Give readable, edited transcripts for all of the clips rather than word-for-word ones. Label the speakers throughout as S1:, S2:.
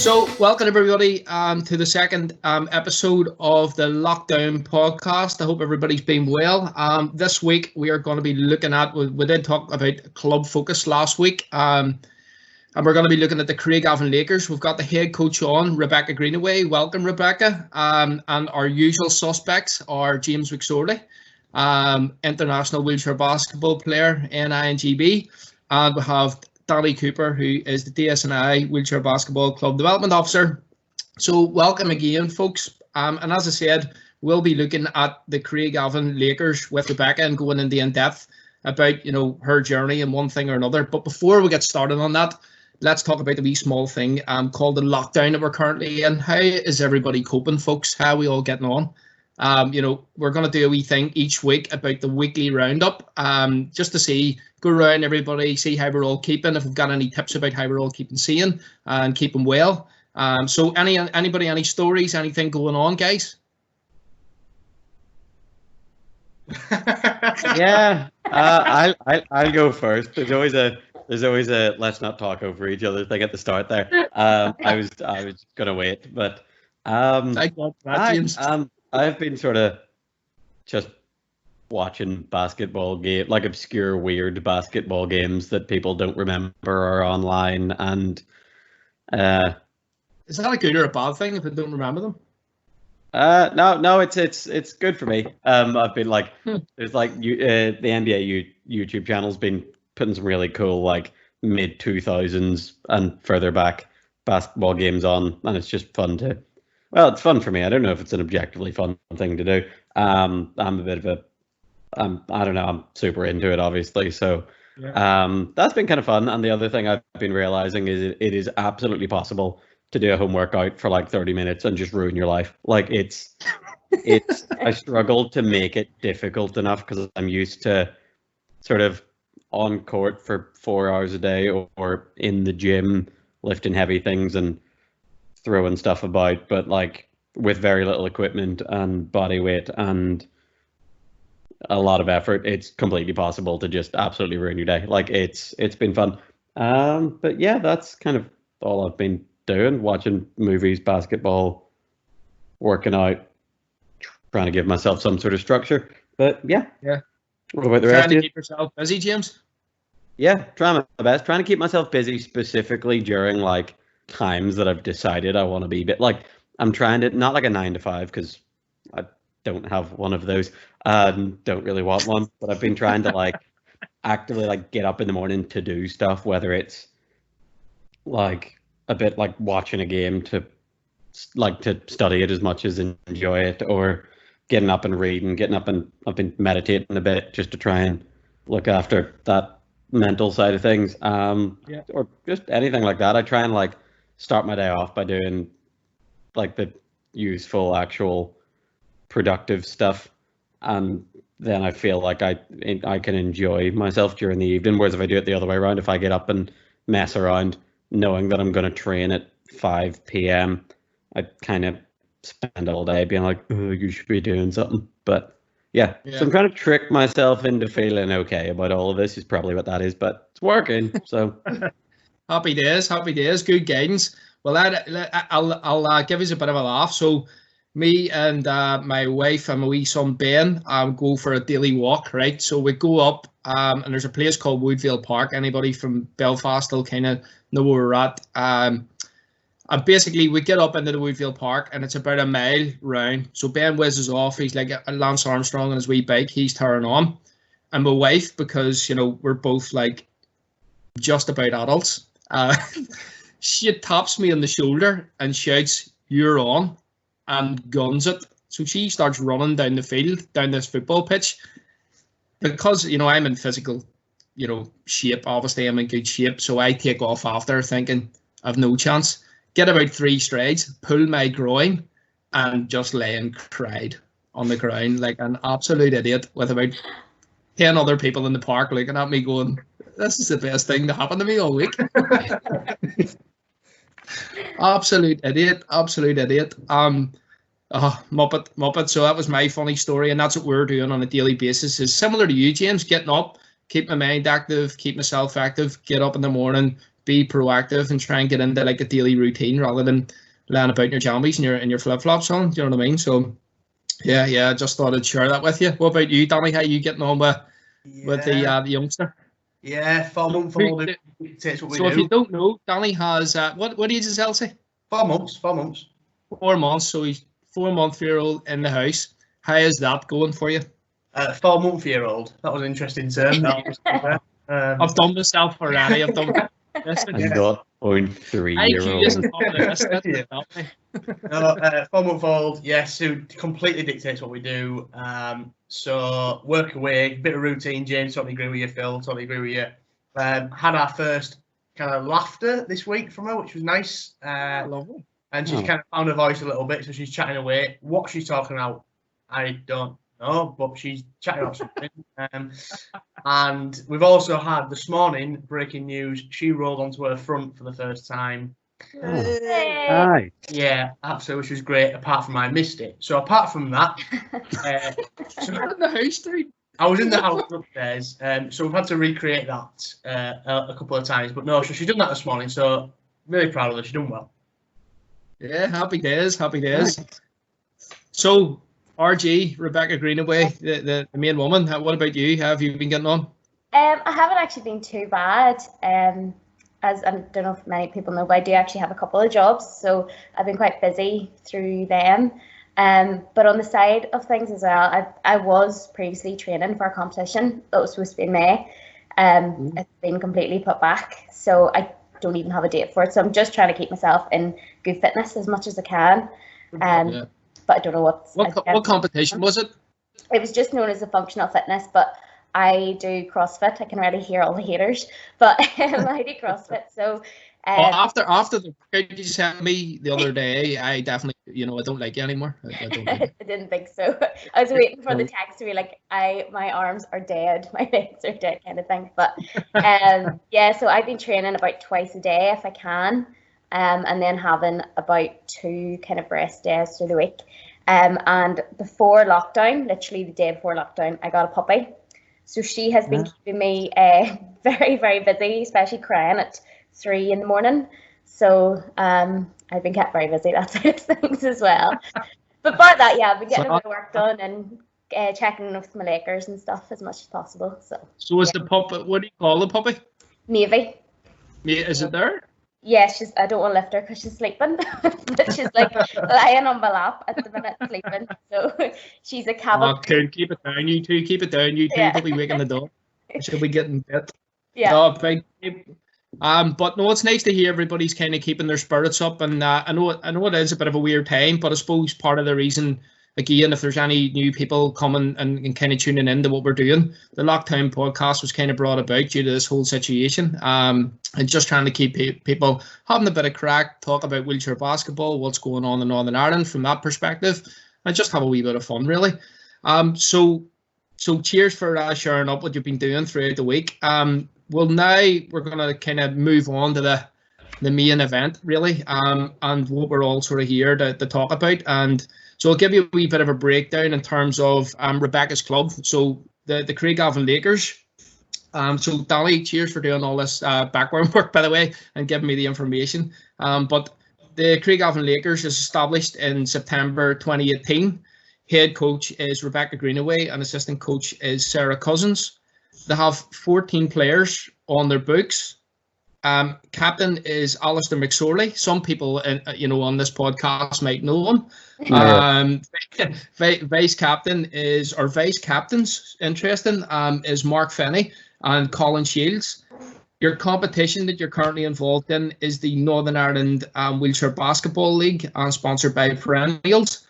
S1: So, welcome everybody to the second episode of the Lockdown podcast. I hope everybody's been well. This week we are going to be looking at, we did talk about club focus last week, and we're going to be looking at the Craigavon Lakers. We've got the head coach on, Rebecca Greenaway. Welcome, Rebecca. And our usual suspects are James McSorley, international wheelchair basketball player, NINGB, and we have Danny Cooper, who is the DSNI Wheelchair Basketball Club Development Officer. So welcome again, folks. And as I said, we'll be looking at the Craigavon Lakers with Rebecca and going into in depth about, her journey and one thing or another. But before we get started on that, let's talk about the wee small thing called the lockdown that we're currently in. How is everybody coping, folks? How are we all getting on? We're going to do a wee thing each week about the weekly roundup, just to go around everybody, see how we're all keeping, if we've got any tips about how we're all keeping sane and keeping well. So anybody, any stories, anything going on, guys?
S2: Yeah, I'll go first. There's always a let's not talk over each other thing at the start there. I was gonna wait, but
S1: Thank God for that, James.
S2: I've been sort of just watching basketball like obscure, weird basketball games that people don't remember are online, and
S1: is that a good or a bad thing if I don't remember them?
S2: No, it's good for me. I've been like, there's like the NBA YouTube channel's been putting some really cool like mid 2000s and further back basketball games on, and it's just fun to. Well, it's fun for me. I don't know if it's an objectively fun thing to do. I'm a bit of a, I don't know, I'm super into it, obviously. So that's been kind of fun. And the other thing I've been realizing is it is absolutely possible to do a home workout for like 30 minutes and just ruin your life. Like I struggle to make it difficult enough because I'm used to sort of on court for 4 hours a day or in the gym lifting heavy things and throwing stuff about, but like with very little equipment and body weight and a lot of effort, it's completely possible to just absolutely ruin your day. Like it's been fun. But yeah, that's kind of all I've been doing, watching movies, basketball, working out, trying to give myself some sort of structure. But yeah. What about the rest of you?
S1: Trying to keep yourself busy, James?
S2: Yeah, trying my best. Trying to keep myself busy specifically during like times that I've decided I want to be a bit like, I'm trying to, not like a 9 to 5 because I don't have one of those, don't really want one, but I've been trying to like actively like get up in the morning to do stuff, whether it's like a bit like watching a game to study it as much as enjoy it, or getting up and reading, getting up and I've been meditating a bit just to try and look after that mental side of things, or just anything like that. I try and like start my day off by doing like the useful, actual, productive stuff, and then I feel like I can enjoy myself during the evening. Whereas if I do it the other way around, if I get up and mess around, knowing that I'm going to train at 5 p.m., I kind of spend all day being like, oh, you should be doing something. But yeah, so I'm trying to trick myself into feeling okay about all of this is probably what that is, but it's working. So.
S1: Happy days, good guidance. Well, I'll give you a bit of a laugh. So me and my wife and my wee son Ben go for a daily walk, right? So we go up and there's a place called Woodville Park. Anybody from Belfast will kind of know where we're at. And basically we get up into the Woodville Park and it's about a mile round. So Ben whizzes off. He's like a Lance Armstrong on his wee bike. He's turning on. And my wife, because, we're both like just about adults, she taps me on the shoulder and shouts, "You're on," and guns it. So she starts running down the field, down this football pitch. Because, I'm in physical, shape. Obviously, I'm in good shape. So I take off after thinking, I've no chance. Get about 3 strides, pull my groin, and just lay and cried on the ground like an absolute idiot with about 10 other people in the park looking at me going, this is the best thing to happen to me all week. Absolute idiot. Muppet. So that was my funny story, and that's what we're doing on a daily basis. Is similar to you, James, getting up, keep my mind active, keep myself active, get up in the morning, be proactive and try and get into like a daily routine rather than laying about in your jammies and your flip flops on. Do you know what I mean? So yeah, I just thought I'd share that with you. What about you, Danny? How are you getting on with the youngster?
S3: Yeah, 4 months old. Dictates what we
S1: so
S3: do.
S1: If you don't know, Danny has what age is Elsie?
S3: 4 months. 4 months.
S1: 4 months. So he's 4-month-year-old in the house. How is that going for you?
S3: 4-month-year-old. That was an interesting term.
S1: I've done myself already. I've done this.
S2: And got
S3: 0.3-year-old. 4-month-old, yes, who completely dictates what we do. So work away, bit of routine. James, totally agree with you. Phil, totally agree with you. Had our first kind of laughter this week from her, which was nice.
S1: Lovely.
S3: And she's kind of found her voice a little bit, so she's chatting away. What she's talking about, I don't know, but she's chatting about something. And we've also had this morning breaking news. She rolled onto her front for the first time.
S2: Hi.
S3: Yeah, absolutely, which was great. Apart from I missed it. So apart from that,
S1: in the house, dude.
S3: I was in the house upstairs. So we've had to recreate that a couple of times. But no, so she's done that this morning. So really proud of her. She's done well.
S1: Yeah, happy days. Nice. So, RG, Rebecca Greenaway, the main woman. What about you? How have you been getting on?
S4: I haven't actually been too bad. As I don't know if many people know, but I do actually have a couple of jobs, so I've been quite busy through them. But on the side of things as well, I was previously training for a competition that was supposed to be in May. It's been completely put back, so I don't even have a date for it. So I'm just trying to keep myself in good fitness as much as I can. But I don't know
S1: what competition was it?
S4: It was just known as a functional fitness, but I do CrossFit. I can already hear all the haters, but I do CrossFit. So
S1: after the workout you sent me the other day, I definitely, I don't like you anymore. I don't like it.
S4: I didn't think so. I was waiting for the text to be like, my arms are dead, my legs are dead, kind of thing. But yeah, so I've been training about twice a day if I can, and then having about 2 kind of rest days through the week. And before lockdown, literally the day before lockdown, I got a puppy. So she has been keeping me very, very busy, especially crying at 3 in the morning. So I've been kept very busy that side of things as well. But by that, yeah, I've been getting a bit of work done and checking in with my Lakers and stuff as much as possible. So
S1: is the puppy, what do you call the puppy?
S4: Navy.
S1: Is it there?
S4: Yeah, I don't want to lift her because she's sleeping. But she's like lying on my lap at the minute sleeping. So she's a cabin.
S1: Oh, cool. Keep it down, you two. Keep it down, you two. Don't be waking the dog. She'll be getting bit.
S4: Yeah.
S1: No, big. But no, it's nice to hear everybody's kind of keeping their spirits up. And I know it is a bit of a weird time, but I suppose part of the reason, again, if there's any new people coming and kind of tuning into what we're doing, the Lockdown podcast was kind of brought about due to this whole situation. And just trying to keep people having a bit of crack, talk about wheelchair basketball, what's going on in Northern Ireland from that perspective, and just have a wee bit of fun, really. So cheers for sharing up what you've been doing throughout the week. Well, now we're going to kind of move on to the main event, really, and what we're all sort of here to talk about. And so I'll give you a wee bit of a breakdown in terms of Rebecca's club. So the Craigavon Lakers. So Dolly, cheers for doing all this background work, by the way, and giving me the information. But the Craigavon Lakers is established in September 2018. Head coach is Rebecca Greenaway and assistant coach is Sarah Cousins. They have 14 players on their books. Captain is Alistair McSorley. Some people, on this podcast might know him. Vice captains, interesting, is Mark Fenney and Colin Shields. Your competition that you're currently involved in is the Northern Ireland Wheelchair Basketball League, sponsored by Perennials.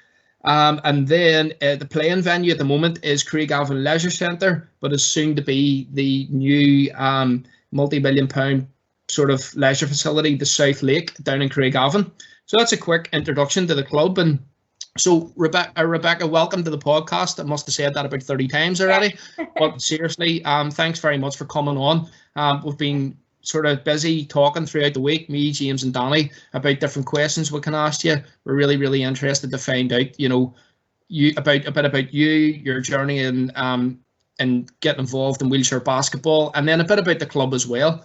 S1: And then the playing venue at the moment is Craigavon Leisure Centre, but is soon to be the new multi-million-pound sort of leisure facility, the South Lake, down in Craigavon. So that's a quick introduction to the club. And so, Rebecca, welcome to the podcast. I must have said that about 30 times already. But seriously, thanks very much for coming on. We've been sort of busy talking throughout the week, me, James and Danny, about different questions we can ask you. We're really, really interested to find out, a bit about you, your journey and getting involved in wheelchair basketball, and then a bit about the club as well.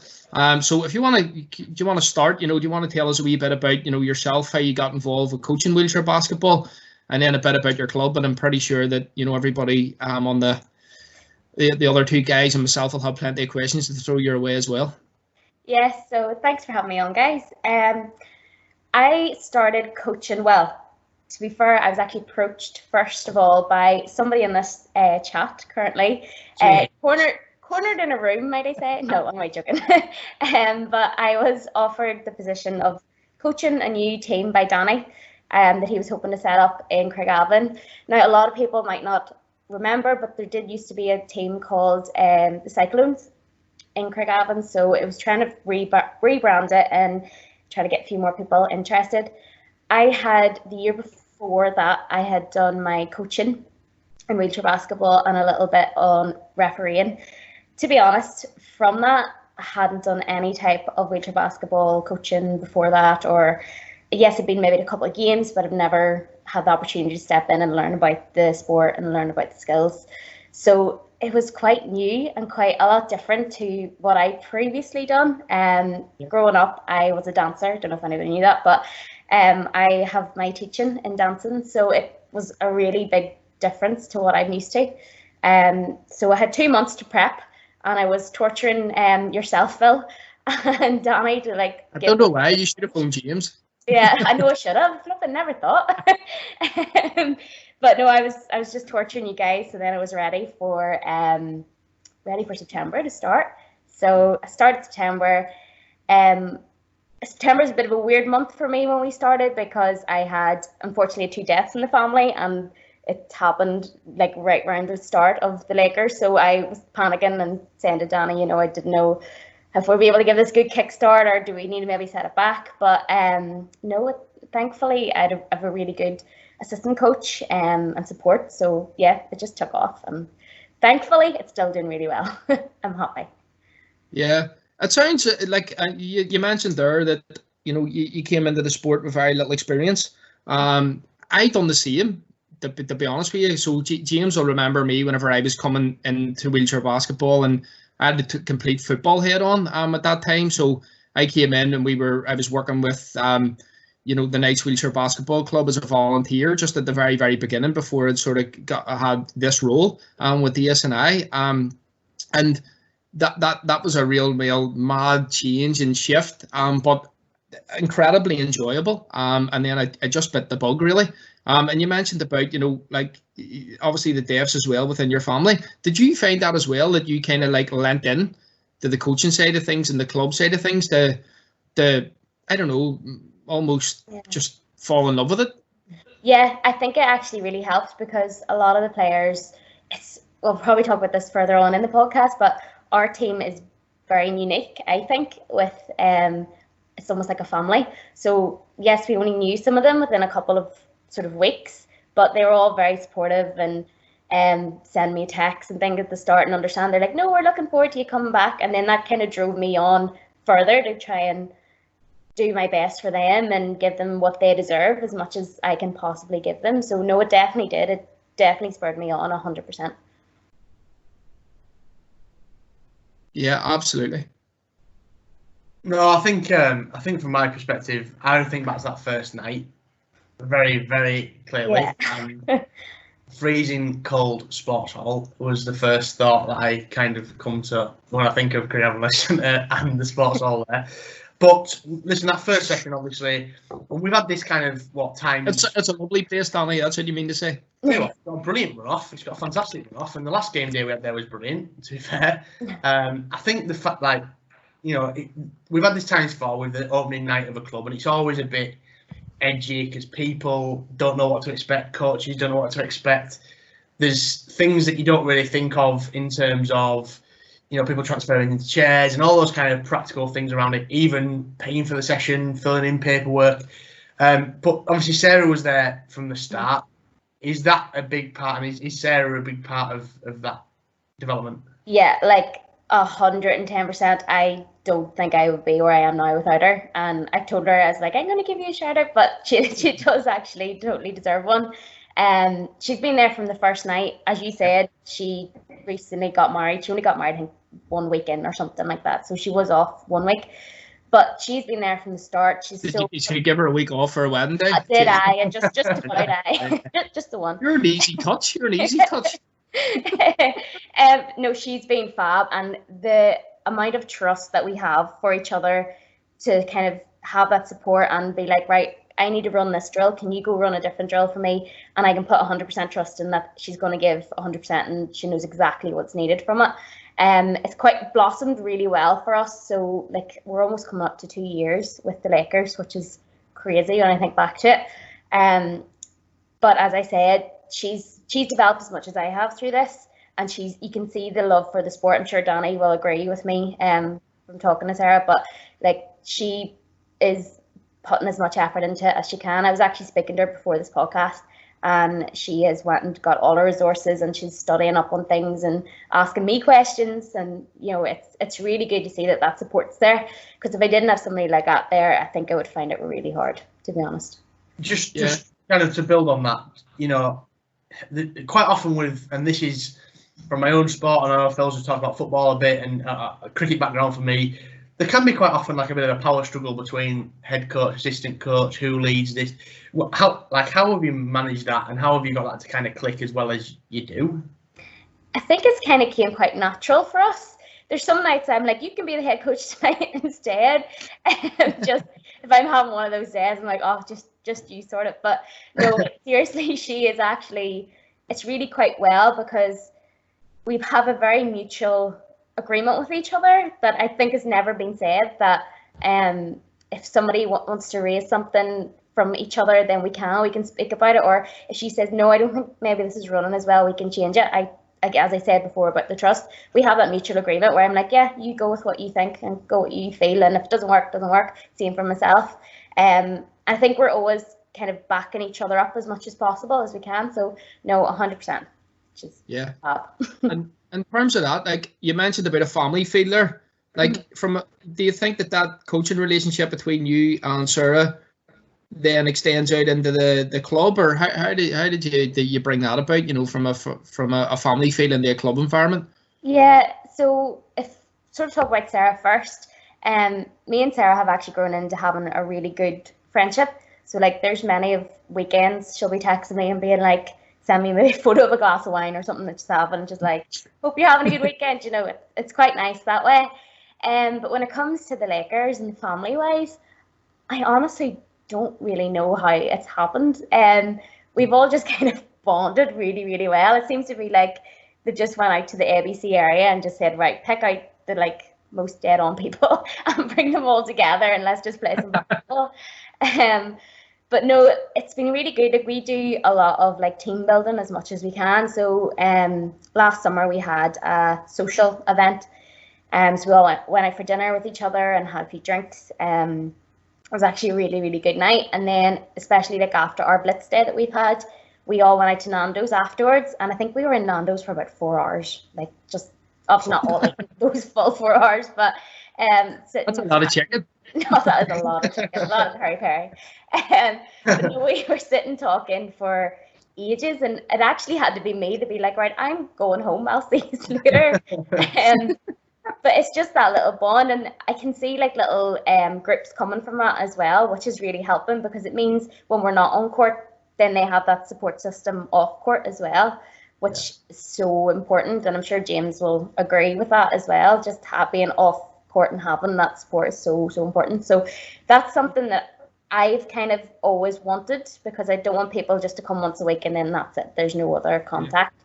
S1: So if you want to, do you want to start? Do you want to tell us a wee bit about yourself, how you got involved with coaching wheelchair basketball, and then a bit about your club? And I'm pretty sure that everybody on the other two guys and myself will have plenty of questions to throw your way as well.
S4: Yes, so thanks for having me on, guys. I started coaching, well, to be fair, I was actually approached first of all by somebody in this chat currently, cornered in a room, might I say? No, I'm not joking. But I was offered the position of coaching a new team by Danny that he was hoping to set up in Craigavon. Now, a lot of people might not remember, but there did used to be a team called the Cyclones in Craigavon, so it was trying to rebrand it and try to get a few more people interested. I had, the year before that, I had done my coaching in wheelchair basketball and a little bit on refereeing. To be honest, from that, I hadn't done any type of wheelchair basketball coaching before that, or yes, it'd been maybe a couple of games, but I've never had the opportunity to step in and learn about the sport and learn about the skills. So it was quite new and quite a lot different to what I'd previously done. Growing up, I was a dancer. Don't know if anybody knew that, but I have my teaching in dancing, so it was a really big difference to what I'm used to. So I had 2 months to prep, and I was torturing yourself, Phil, and Danny to like.
S1: I don't know why. You should have phoned James.
S4: Yeah, I know I should have. I never thought. But no, I was just torturing you guys, so then I was ready for September to start. So I started September. September is a bit of a weird month for me when we started, because I had unfortunately 2 deaths in the family, and it happened like right around the start of the Lakers. So I was panicking and saying to Danny, I didn't know if we'll be able to give this a good kickstart, or do we need to maybe set it back? But no, thankfully I have a really good assistant coach and support. So yeah, it just took off, and thankfully it's still doing really well. I'm happy.
S1: Yeah, it sounds like you mentioned there that you came into the sport with very little experience. I done the same, to be honest with you. So James will remember me whenever I was coming into wheelchair basketball, and I had to complete football head on at that time. So I came in and I was working with the Knights Wheelchair Basketball Club as a volunteer just at the very, very beginning, before it sort of had this role with the SNI. And that was a real mad change and shift, but incredibly enjoyable. And then I just bit the bug, really. And you mentioned about, like obviously the deaths as well within your family. Did you find that as well, that you kind of like lent in to the coaching side of things and the club side of things to I don't know, almost just fall in love with it?
S4: Yeah, I think it actually really helps, because a lot of the players, we'll probably talk about this further on in the podcast, but our team is very unique, I think, with it's almost like a family. So yes, we only knew some of them within a couple of sort of weeks, but they were all very supportive and send me texts and things at the start and understand. They're like, no, we're looking forward to you coming back. And then that kind of drove me on further to try and do my best for them and give them what they deserve as much as I can possibly give them. So no, it definitely did. It definitely spurred me on 100%.
S1: Yeah, absolutely.
S3: No, I think from my perspective, I don't think back to that first night very, very clearly.
S4: Yeah.
S3: Freezing cold sports hall was the first thought that I kind of come to when I think of Greenaway Centre and the sports hall there. But listen, that first session, obviously, we've had this kind of time.
S1: It's a lovely place, Danny. That's what you mean to say.
S3: It's got a brilliant run off. It's got a fantastic run off, and the last game day we had there was brilliant. To be fair, I think the fact, we've had this time before with the opening night of a club, and it's always a bit edgy because people don't know what to expect. Coaches don't know what to expect. There's things that you don't really think of in terms of, people transferring into chairs and all those kind of practical things around it, even paying for the session, filling in paperwork. But obviously Sarah was there from the start. Is that a big part, and is Sarah a big part of that development?
S4: Yeah, 110%. I don't think I would be where I am now without her. And I told her, I was like, I'm going to give you a shout out, but she does actually totally deserve one. She's been there from the first night. As you said, she recently got married. She only got married, I think, one week in or something like that. So she was off 1 week. But she's been there from the start. She's
S1: Did you give her a week off for a wedding day?
S4: Did I? And just about just the one.
S1: You're an easy touch.
S4: No, she's been fab, and the amount of trust that we have for each other to kind of have that support and be like, right, I need to run this drill. Can you go run a different drill for me? And I can put 100% trust in that she's going to give 100% and she knows exactly what's needed from it. It's quite blossomed really well for us. So like we're almost coming up to 2 years with the Lakers, which is crazy when I think back to it. But as I said, she's developed as much as I have through this, and you can see the love for the sport. I'm sure Danny will agree with me from talking to Sarah, but like she is putting as much effort into it as she can. I was actually speaking to her before this podcast, and she has went and got all her resources, and she's studying up on things and asking me questions. And it's really good to see that support's there, because if I didn't have somebody like that there, I think I would find it really hard, to be honest.
S3: Just kind of to build on that, quite often and this is from my own sport, and I know Phil's just talked about football a bit and a cricket background for me, there can be quite often like a bit of a power struggle between head coach, assistant coach, who leads this. How have you managed that, and how have you got that to kind of click as well as you do?
S4: I think it's kind of came quite natural for us. There's some nights I'm like, you can be the head coach tonight instead. Just if I'm having one of those days, I'm like, oh, just you sort it. But no, seriously, she is actually, it's really quite well, because we have a very mutual agreement with each other that I think has never been said, that if somebody wants to raise something from each other, then we can speak about it. Or if she says, no, I don't think maybe this is running as well, we can change it. As I said before about the trust, we have that mutual agreement where I'm like, yeah, you go with what you think and go what you feel, and if it doesn't work, it doesn't work. Same for myself. I think we're always kind of backing each other up as much as possible as we can. So no, 100%. And
S1: in terms of that, like you mentioned about a family feel there, like do you think that coaching relationship between you and Sarah then extends out into the club, or how did you bring that about, from a family feel into a club environment?
S4: Yeah, so if sort of talk about Sarah first, me and Sarah have actually grown into having a really good friendship. So like there's many of weekends she'll be texting me and being like, send me a photo of a glass of wine or something that she's having, just like, hope you're having a good weekend. It's quite nice that way. But when it comes to the Lakers and family wise, I honestly don't really know how it's happened. We've all just kind of bonded really, really well. It seems to be like they just went out to the ABC area and just said, right, pick out the like most dead on people and bring them all together and let's just play some basketball. But no, it's been really good. Like we do a lot of like team building as much as we can. So last summer we had a social event. So we all went out for dinner with each other and had a few drinks. It was actually a really, really good night. And then especially like after our Blitz day that we've had, we all went out to Nando's afterwards. And I think we were in Nando's for about 4 hours. Like just, obviously not all like those full 4 hours, but
S1: that's a lot of chicken.
S4: No, that is a lot of chicken, a lot of peri-peri. But no, we were sitting talking for ages, and it actually had to be me to be like, right, I'm going home, I'll see you later. But it's just that little bond, and I can see like little groups coming from that as well, which is really helping, because it means when we're not on court, then they have that support system off court as well, which is so important. And I'm sure James will agree with that as well. Just being off court and having that support is so important. So that's something that I've kind of always wanted, because I don't want people just to come once a week and then that's it. There's no other contact,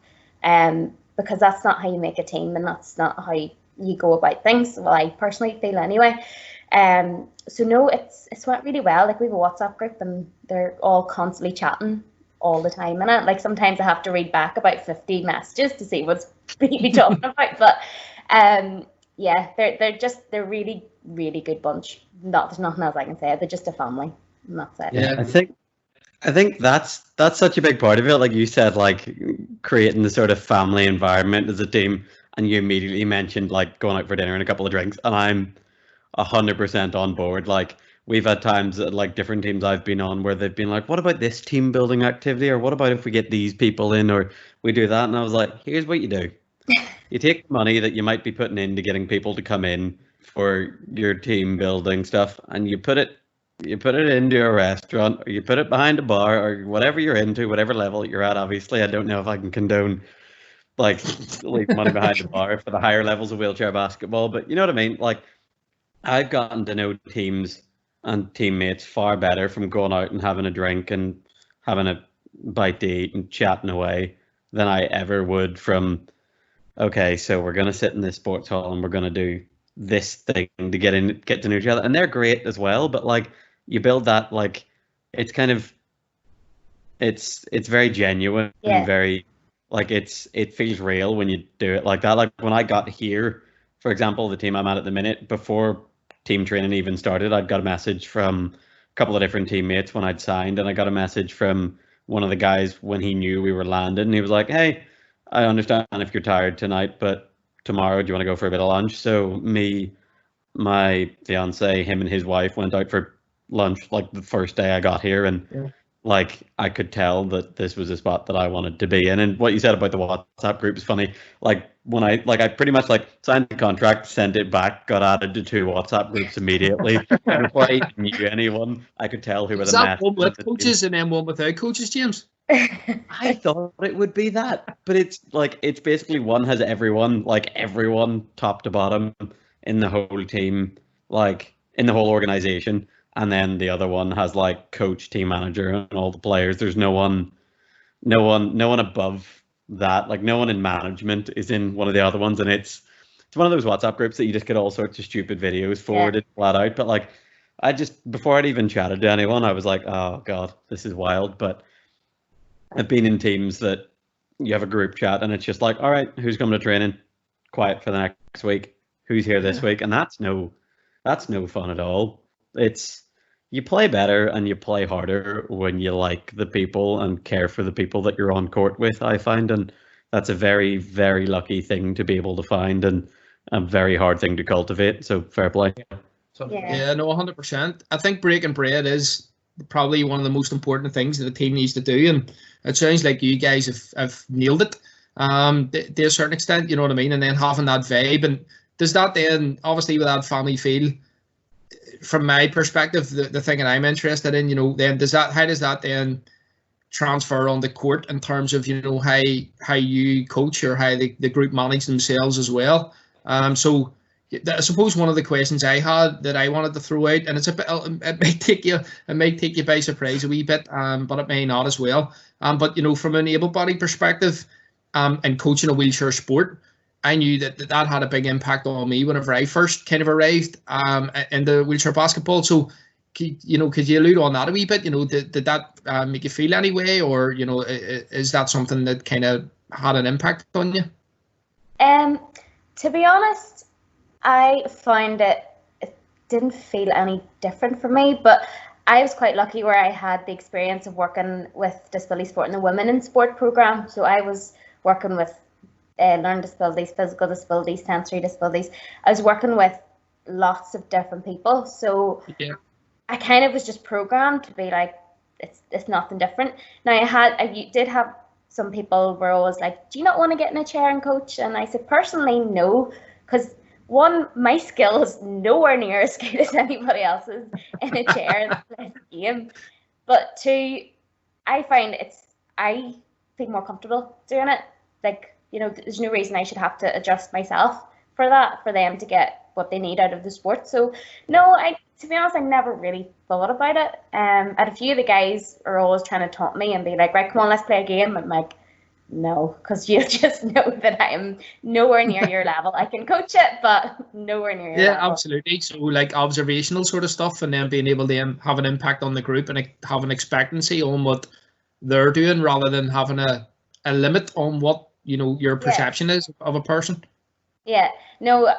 S4: because that's not how you make a team, and that's not how you go about things. Well, I personally feel anyway. So no, it's went really well. Like we have a WhatsApp group and they're all constantly chatting all the time in it. Like sometimes I have to read back about 50 messages to see what's really talking about. But yeah, they're really, really good bunch. There's nothing else I can say. They're just a family, and that's it.
S2: Yeah, I think that's such a big part of it. Like you said, like creating the sort of family environment as a team, and you immediately mentioned like going out for dinner and a couple of drinks, and I'm 100% on board. Like we've had times at like different teams I've been on where they've been like, what about this team building activity, or what about if we get these people in, or we do that? And I was like, here's what you do. you take money that you might be putting into getting people to come in for your team building stuff, and you put it into a restaurant, or you put it behind a bar, or whatever you're into, whatever level you're at. Obviously, I don't know if I can condone like leave money behind the bar for the higher levels of wheelchair basketball, but you know what I mean. Like, I've gotten to know teams and teammates far better from going out and having a drink and having a bite to eat and chatting away than I ever would from, okay, so we're going to sit in this sports hall and we're going to do this thing to get to know each other. And they're great as well, but like, you build that, like, it's kind of, it's very genuine and very, like, it feels real when you do it like that. Like, when I got here, for example, the team I'm at the minute, before team training even started, I'd got a message from a couple of different teammates when I'd signed, and I got a message from one of the guys when he knew we were landing, and he was like, hey, I understand if you're tired tonight, but tomorrow, do you want to go for a bit of lunch? So me, my fiance, him and his wife went out for lunch like the first day I got here, and like, I could tell that this was a spot that I wanted to be in. And what you said about the WhatsApp group is funny. Like, when I pretty much like signed the contract, sent it back, got added to 2 WhatsApp groups immediately. Before I even knew anyone, I could tell who were the
S1: that one with coaches and then one without coaches, James?
S2: I thought it would be that, but it's like, it's basically one has everyone, like everyone top to bottom in the whole team, like in the whole organization. And then the other one has like coach, team manager, and all the players. There's no one above that. Like, no one in management is in one of the other ones. And it's one of those WhatsApp groups that you just get all sorts of stupid videos forwarded flat out. But like, before I'd even chatted to anyone, I was like, oh God, this is wild. But I've been in teams that you have a group chat and it's just like, all right, who's coming to training? Quiet for the next week. Who's here this week? And that's no fun at all. It's, you play better and you play harder when you like the people and care for the people that you're on court with, I find. And that's a very, very lucky thing to be able to find, and a very hard thing to cultivate. So fair play.
S1: Yeah, no, 100%. I think breaking bread is probably one of the most important things that the team needs to do. And it sounds like you guys have nailed it to a certain extent, you know what I mean? And then having that vibe. And does that then, obviously with that family feel, from my perspective, the thing that I'm interested in, you know, then how does that then transfer on the court in terms of, you know, how you coach or how the group manage themselves as well? So I suppose one of the questions I had that I wanted to throw out, and it's a bit, it may take you by surprise a wee bit, but it may not as well. But you know, from an able-bodied perspective, and coaching a wheelchair sport, I knew that had a big impact on me whenever I first kind of arrived in the wheelchair basketball. So, could you allude on that a wee bit? You know, did that make you feel any way, or you know, is that something that kind of had an impact on you?
S4: To be honest, I found it didn't feel any different for me, but I was quite lucky where I had the experience of working with disability sport in the Women in Sport program. So I was working with learning disabilities, physical disabilities, sensory disabilities. I was working with lots of different people. So I kind of was just programmed to be like, it's nothing different. Now I did have some people were always like, do you not want to get in a chair and coach? And I said, personally, no, because one, my skill is nowhere near as good as anybody else's in a chair in this game. But two, I find I feel more comfortable doing it. Like, you know, there's no reason I should have to adjust myself for them to get what they need out of the sport. So no, to be honest, I never really thought about it. And a few of the guys are always trying to taunt me and be like, right, come on, let's play a game. I'm like, no, because you just know that I am nowhere near your level. I can coach it, but nowhere near your level.
S1: Yeah, absolutely. So like observational sort of stuff, and then being able to have an impact on the group and have an expectancy on what they're doing, rather than having a limit on what, you know, your perception is of a person. Yeah,
S4: no,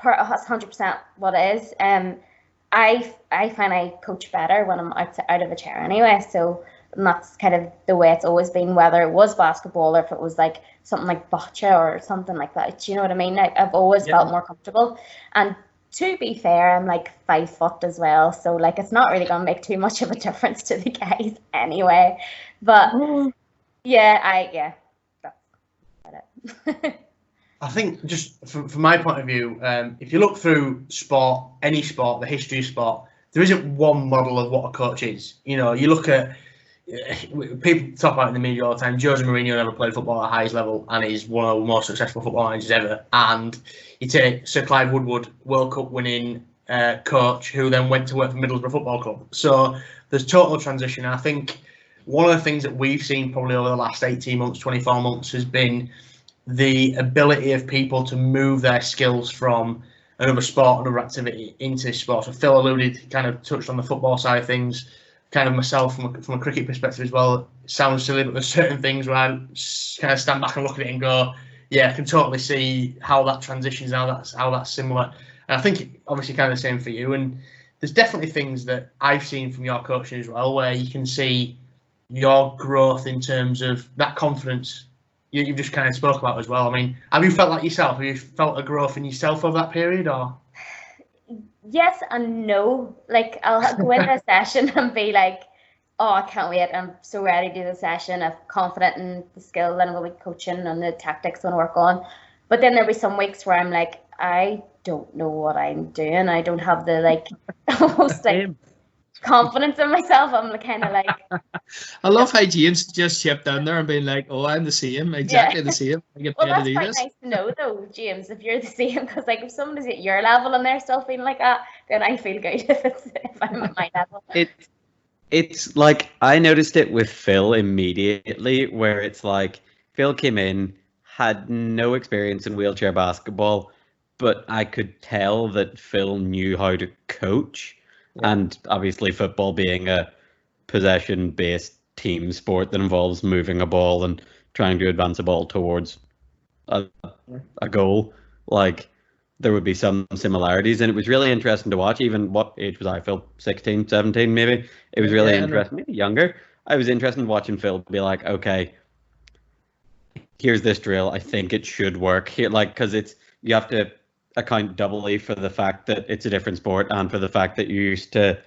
S4: 100% what it is. I find I coach better when I'm out of a chair anyway. So that's kind of the way it's always been, whether it was basketball or if it was like something like bocce or something like that. Do you know what I mean? I've always felt more comfortable. And to be fair, I'm like 5 foot as well. So like, it's not really going to make too much of a difference to the guys anyway. But that's it.
S3: I think just from my point of view, if you look through sport, any sport, the history of sport, there isn't one model of what a coach is. You know, you look at people talk about it in the media all the time. Jose Mourinho never played football at the highest level and is one of the most successful football managers ever. And you take Sir Clive Woodward, World Cup winning coach, who then went to work for Middlesbrough Football Club. So there's total transition. I think one of the things that we've seen probably over the last 18 months, 24 months has been the ability of people to move their skills from another sport, another activity into this sport. So Phil alluded, kind of touched on the football side of things, kind of myself from a cricket perspective as well. It sounds silly, but there's certain things where I kind of stand back and look at it and go, yeah, I can totally see how that transitions, how that's similar. And I think obviously kind of the same for you. And there's definitely things that I've seen from your coaching as well, where you can see your growth in terms of that confidence you've just kind of spoke about as well. I mean, have you felt that yourself? Have you felt a growth in yourself over that period, or?
S4: Yes and no. Like, I'll go into a session and be like, oh, I can't wait. I'm so ready to do the session. I'm confident in the skill that I'm going to be coaching and the tactics I'm going to work on. But then there'll be some weeks where I'm like, I don't know what I'm doing. I don't have the, like, almost like confidence in myself. I'm kind of like.
S1: I love how James just chipped down there and being like, oh, I'm the same, exactly the same. I get
S4: well,
S1: paid
S4: that's
S1: to do
S4: quite
S1: this.
S4: nice to know, though, James, if you're the same, because like if somebody's at your level and they're still feeling like that, then I feel good if I'm at my level.
S2: It's like I noticed it with Phil immediately, where it's like Phil came in, had no experience in wheelchair basketball, but I could tell that Phil knew how to coach. Yeah. And obviously football being a possession-based team sport that involves moving a ball and trying to advance a ball towards a goal, like there would be some similarities. And it was really interesting to watch. Even what age was I, Phil? 16, 17 maybe? It was really interesting, maybe younger. I was interested in watching Phil be like, okay, here's this drill. I think it should work here, like, because you have to account doubly for the fact that it's a different sport and for the fact that you're used to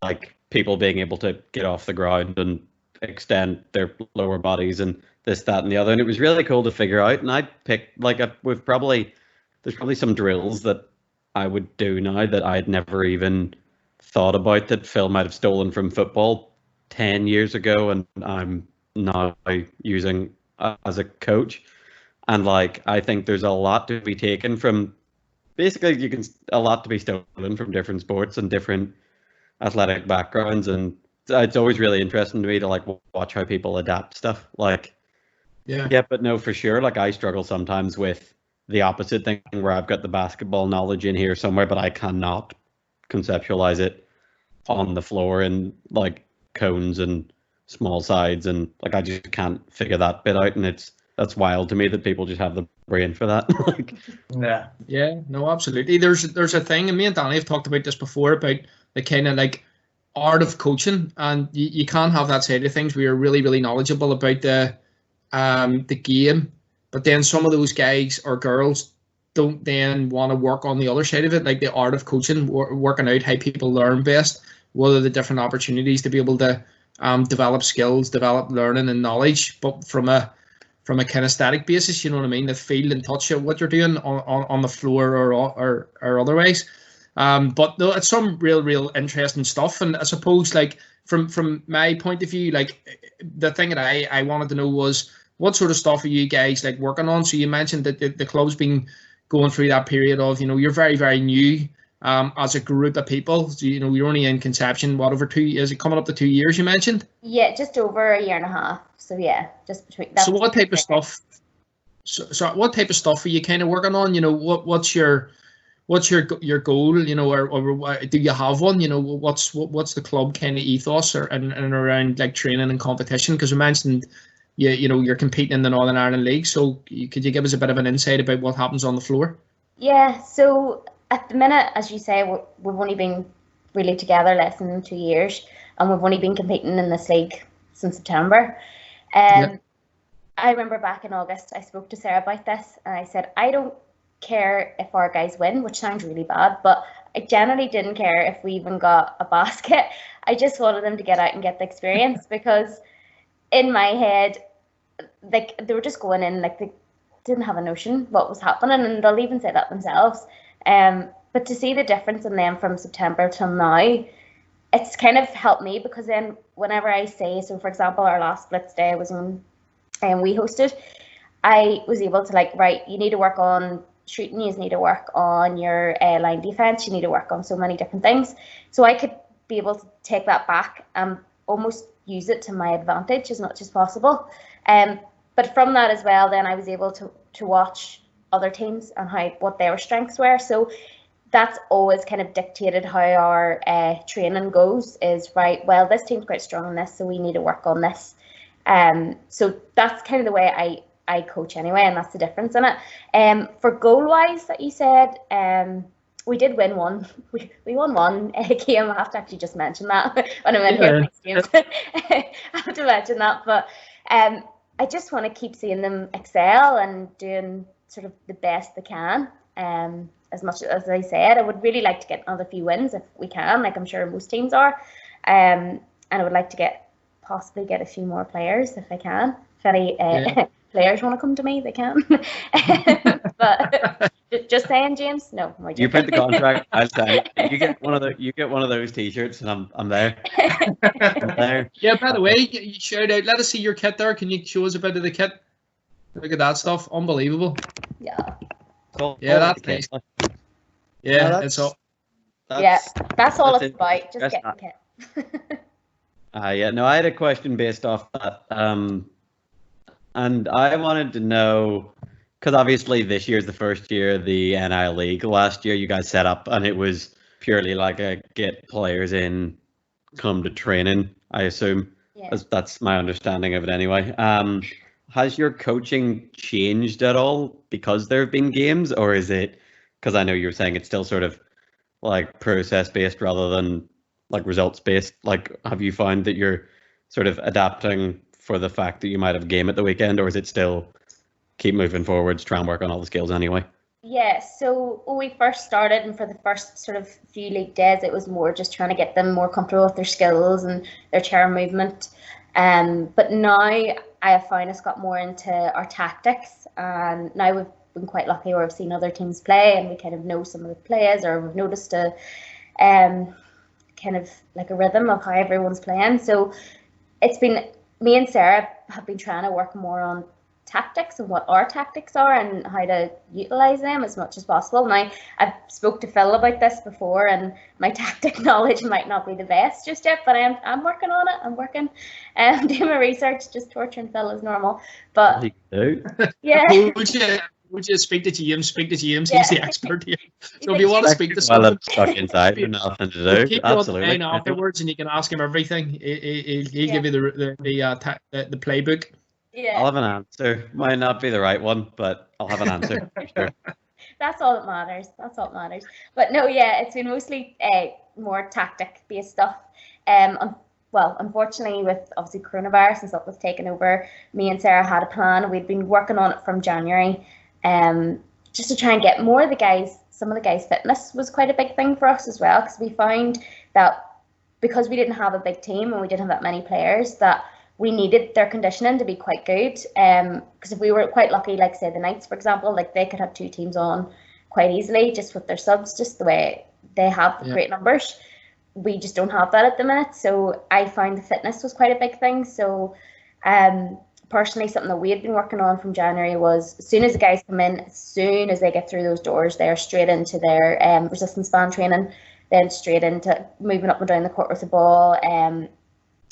S2: like people being able to get off the ground and extend their lower bodies and this, that, and the other. And it was really cool to figure out. And I picked like there's probably some drills that I would do now that I'd never even thought about that Phil might have stolen from football 10 years ago, and I'm now using as a coach. And like, I think there's a lot to be taken from, basically a lot to be stolen from different sports and different athletic backgrounds. And it's always really interesting to me to like watch how people adapt stuff. Like, yeah, but no, for sure. Like I struggle sometimes with the opposite thing where I've got the basketball knowledge in here somewhere, but I cannot conceptualize it on the floor in like cones and small sides. And like, I just can't figure that bit out. And that's wild to me that people just have the brain for that. Like,
S1: yeah, no, absolutely. There's a thing, and me and Danny have talked about this before, about the kind of like art of coaching, and you can't have that side of things where you're really, really knowledgeable about the game, but then some of those guys or girls don't then want to work on the other side of it, like the art of coaching, working out how people learn best, what are the different opportunities to be able to develop skills, develop learning and knowledge, but from a kind of static basis, you know what I mean, the feel and touch of what you're doing on the floor or otherwise. But no, it's some real interesting stuff. And I suppose like from my point of view, like the thing that I wanted to know was what sort of stuff are you guys like working on? So you mentioned that the club's been going through that period of, you know, you're very, very new as a group of people. So, you know, you're only in conception, what, over 2 years? Is it coming up to 2 years, you mentioned?
S4: Yeah, just over a year and a half. So yeah, just between.
S1: So what type of stuff? So what type of stuff are you kind of working on? You know, what's your goal? You know, or do you have one? You know, what's the club kind of ethos and around like training and competition? Because you mentioned, you know, you're competing in the Northern Ireland League. So could you give us a bit of an insight about what happens on the floor? Yeah.
S4: So at the minute, as you say, we've only been really together less than 2 years, and we've only been competing in this league since September. I remember back in August, I spoke to Sarah about this, and I said, I don't care if our guys win, which sounds really bad, but I generally didn't care if we even got a basket. I just wanted them to get out and get the experience, because in my head, like, they were just going in, like, didn't have a notion what was happening, and they'll even say that themselves. But to see the difference in them from September till now, it's kind of helped me, because then whenever I say, so for example, our last Blitz Day was on, and we hosted, I was able to like, right, you need to work on shooting, you need to work on your line defense, you need to work on so many different things. So I could be able to take that back and almost use it to my advantage as much as possible. But from that as well, then I was able to watch other teams and what their strengths were. So that's always kind of dictated how our training goes, is right, well, this team's quite strong on this, so we need to work on this. So that's kind of the way I coach anyway, and that's the difference in it. For goal-wise that you said, we did win one. We won one game. I have to actually just mention that when I'm in here next game. I have to mention that, but I just want to keep seeing them excel and doing sort of the best they can. As much as I said, I would really like to get another few wins if we can, like I'm sure most teams are. And I would like to possibly get a few more players if I can. If any players want to come to me, they can. But just saying, James. No, more.
S2: You print the contract. I'll sign it. You get one of those T-shirts, and I'm there. I'm there.
S1: Yeah. By the way, you shout out. Let us see your kit there. Can you show us a bit of the kit? Look at that stuff. Unbelievable.
S4: Yeah.
S1: Yeah, that's nice. Yeah, it's all.
S4: That's all it's about. Just get the kit.
S2: Yeah. No, I had a question based off that. And I wanted to know, because obviously this year's the first year of the NI League. Last year you guys set up, and it was purely like a get players in, come to training, I assume. Yeah. That's my understanding of it anyway. Has your coaching changed at all because there have been games, or is it, because I know you were saying it's still sort of like process based rather than like results based? Like, have you found that you're sort of adapting for the fact that you might have a game at the weekend, or is it still keep moving forwards, try and work on all the skills anyway?
S4: Yeah, so when we first started, and for the first sort of few league days, it was more just trying to get them more comfortable with their skills and their chair movement. But now I have found us got more into our tactics, and now we've been quite lucky where we've seen other teams play and we kind of know some of the players, or we've noticed a kind of like a rhythm of how everyone's playing. So it's been, me and Sarah have been trying to work more on tactics and what our tactics are and how to utilize them as much as possible. Now, I've spoke to Phil about this before, and my tactic knowledge might not be the best just yet, but I'm working on it. I'm working and doing my research, just torturing Phil as normal. But yeah.
S1: Would you speak to James? Speak to James. Yeah. He's the expert here. So if you want to speak to
S2: someone, I'm stuck inside with nothing to do.
S1: Keep absolutely. Afterwards, and you can ask him everything. He'll give you the playbook.
S4: Yeah.
S2: I'll have an answer. Might not be the right one, but I'll have an answer. Sure.
S4: That's all that matters. That's all that matters. But no, yeah, it's been mostly more tactic-based stuff. Well, unfortunately, with obviously coronavirus and stuff was taken over, me and Sarah had a plan. We'd been working on it from January, just to try and get more of the guys. Some of the guys' fitness was quite a big thing for us as well, because we found that because we didn't have a big team and we didn't have that many players, that we needed their conditioning to be quite good. Because if we were quite lucky, like say the Knights, for example, like they could have two teams on quite easily just with their subs, just the way they have the great numbers. We just don't have that at the minute. So I found the fitness was quite a big thing. So personally, something that we had been working on from January was, as soon as the guys come in, as soon as they get through those doors, they're straight into their resistance band training, then straight into moving up and down the court with the ball.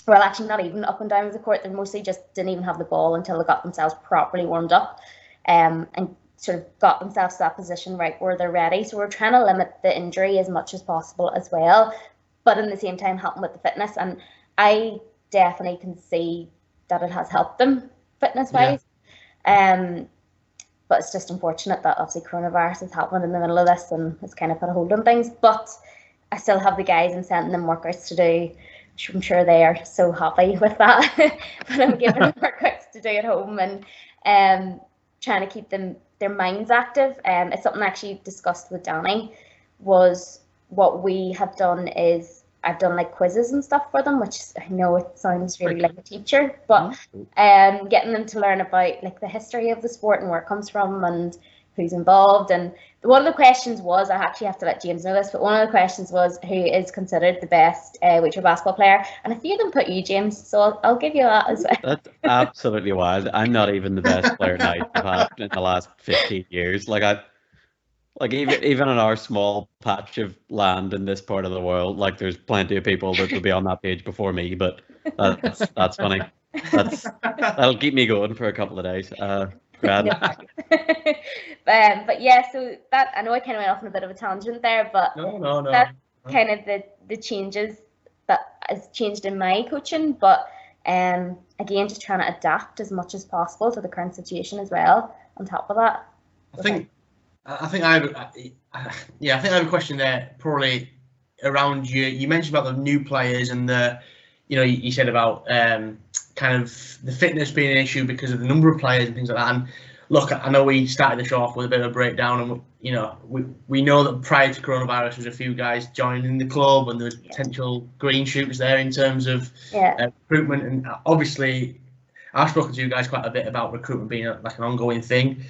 S4: Well, actually, not even up and down the court. They mostly just didn't even have the ball until they got themselves properly warmed up, and sort of got themselves to that position right where they're ready. So we're trying to limit the injury as much as possible as well, but in the same time helping with the fitness. And I definitely can see that it has helped them fitness-wise. But it's just unfortunate that obviously coronavirus has happened in the middle of this and it's kind of put a hold on things. But I still have the guys and sending them workouts to do. I'm sure they are so happy with that. But I'm giving them workouts to do at home and trying to keep their minds active. It's something I actually discussed with Danny, was what we have done is I've done like quizzes and stuff for them, which I know it sounds really like a teacher, but getting them to learn about like the history of the sport and where it comes from and who's involved. And one of the questions was, I actually have to let James know this, but one of the questions was who is considered the best wheelchair basketball player, and a few of them put you, James, so I'll give you that as well.
S2: That's absolutely wild. I'm not even the best player now I've had in the last 15 years. Even in our small patch of land in this part of the world, like there's plenty of people that will be on that page before me. But that's funny. That'll keep me going for a couple of days. Glad.
S4: But yeah, so that, I know I kind of went off on a bit of a tangent there, but
S3: no.
S4: That's kind of the changes that has changed in my coaching. But again, just trying to adapt as much as possible to the current situation as well. On top of that,
S3: I think I have a question there, probably around you. You mentioned about the new players and you said about kind of the fitness being an issue because of the number of players and things like that. And look, I know we started the show off with a bit of a breakdown, and we know that prior to coronavirus, there's a few guys joining the club, and there's potential green shoots there in terms of recruitment. And obviously, I've spoken to you guys quite a bit about recruitment being like an ongoing thing.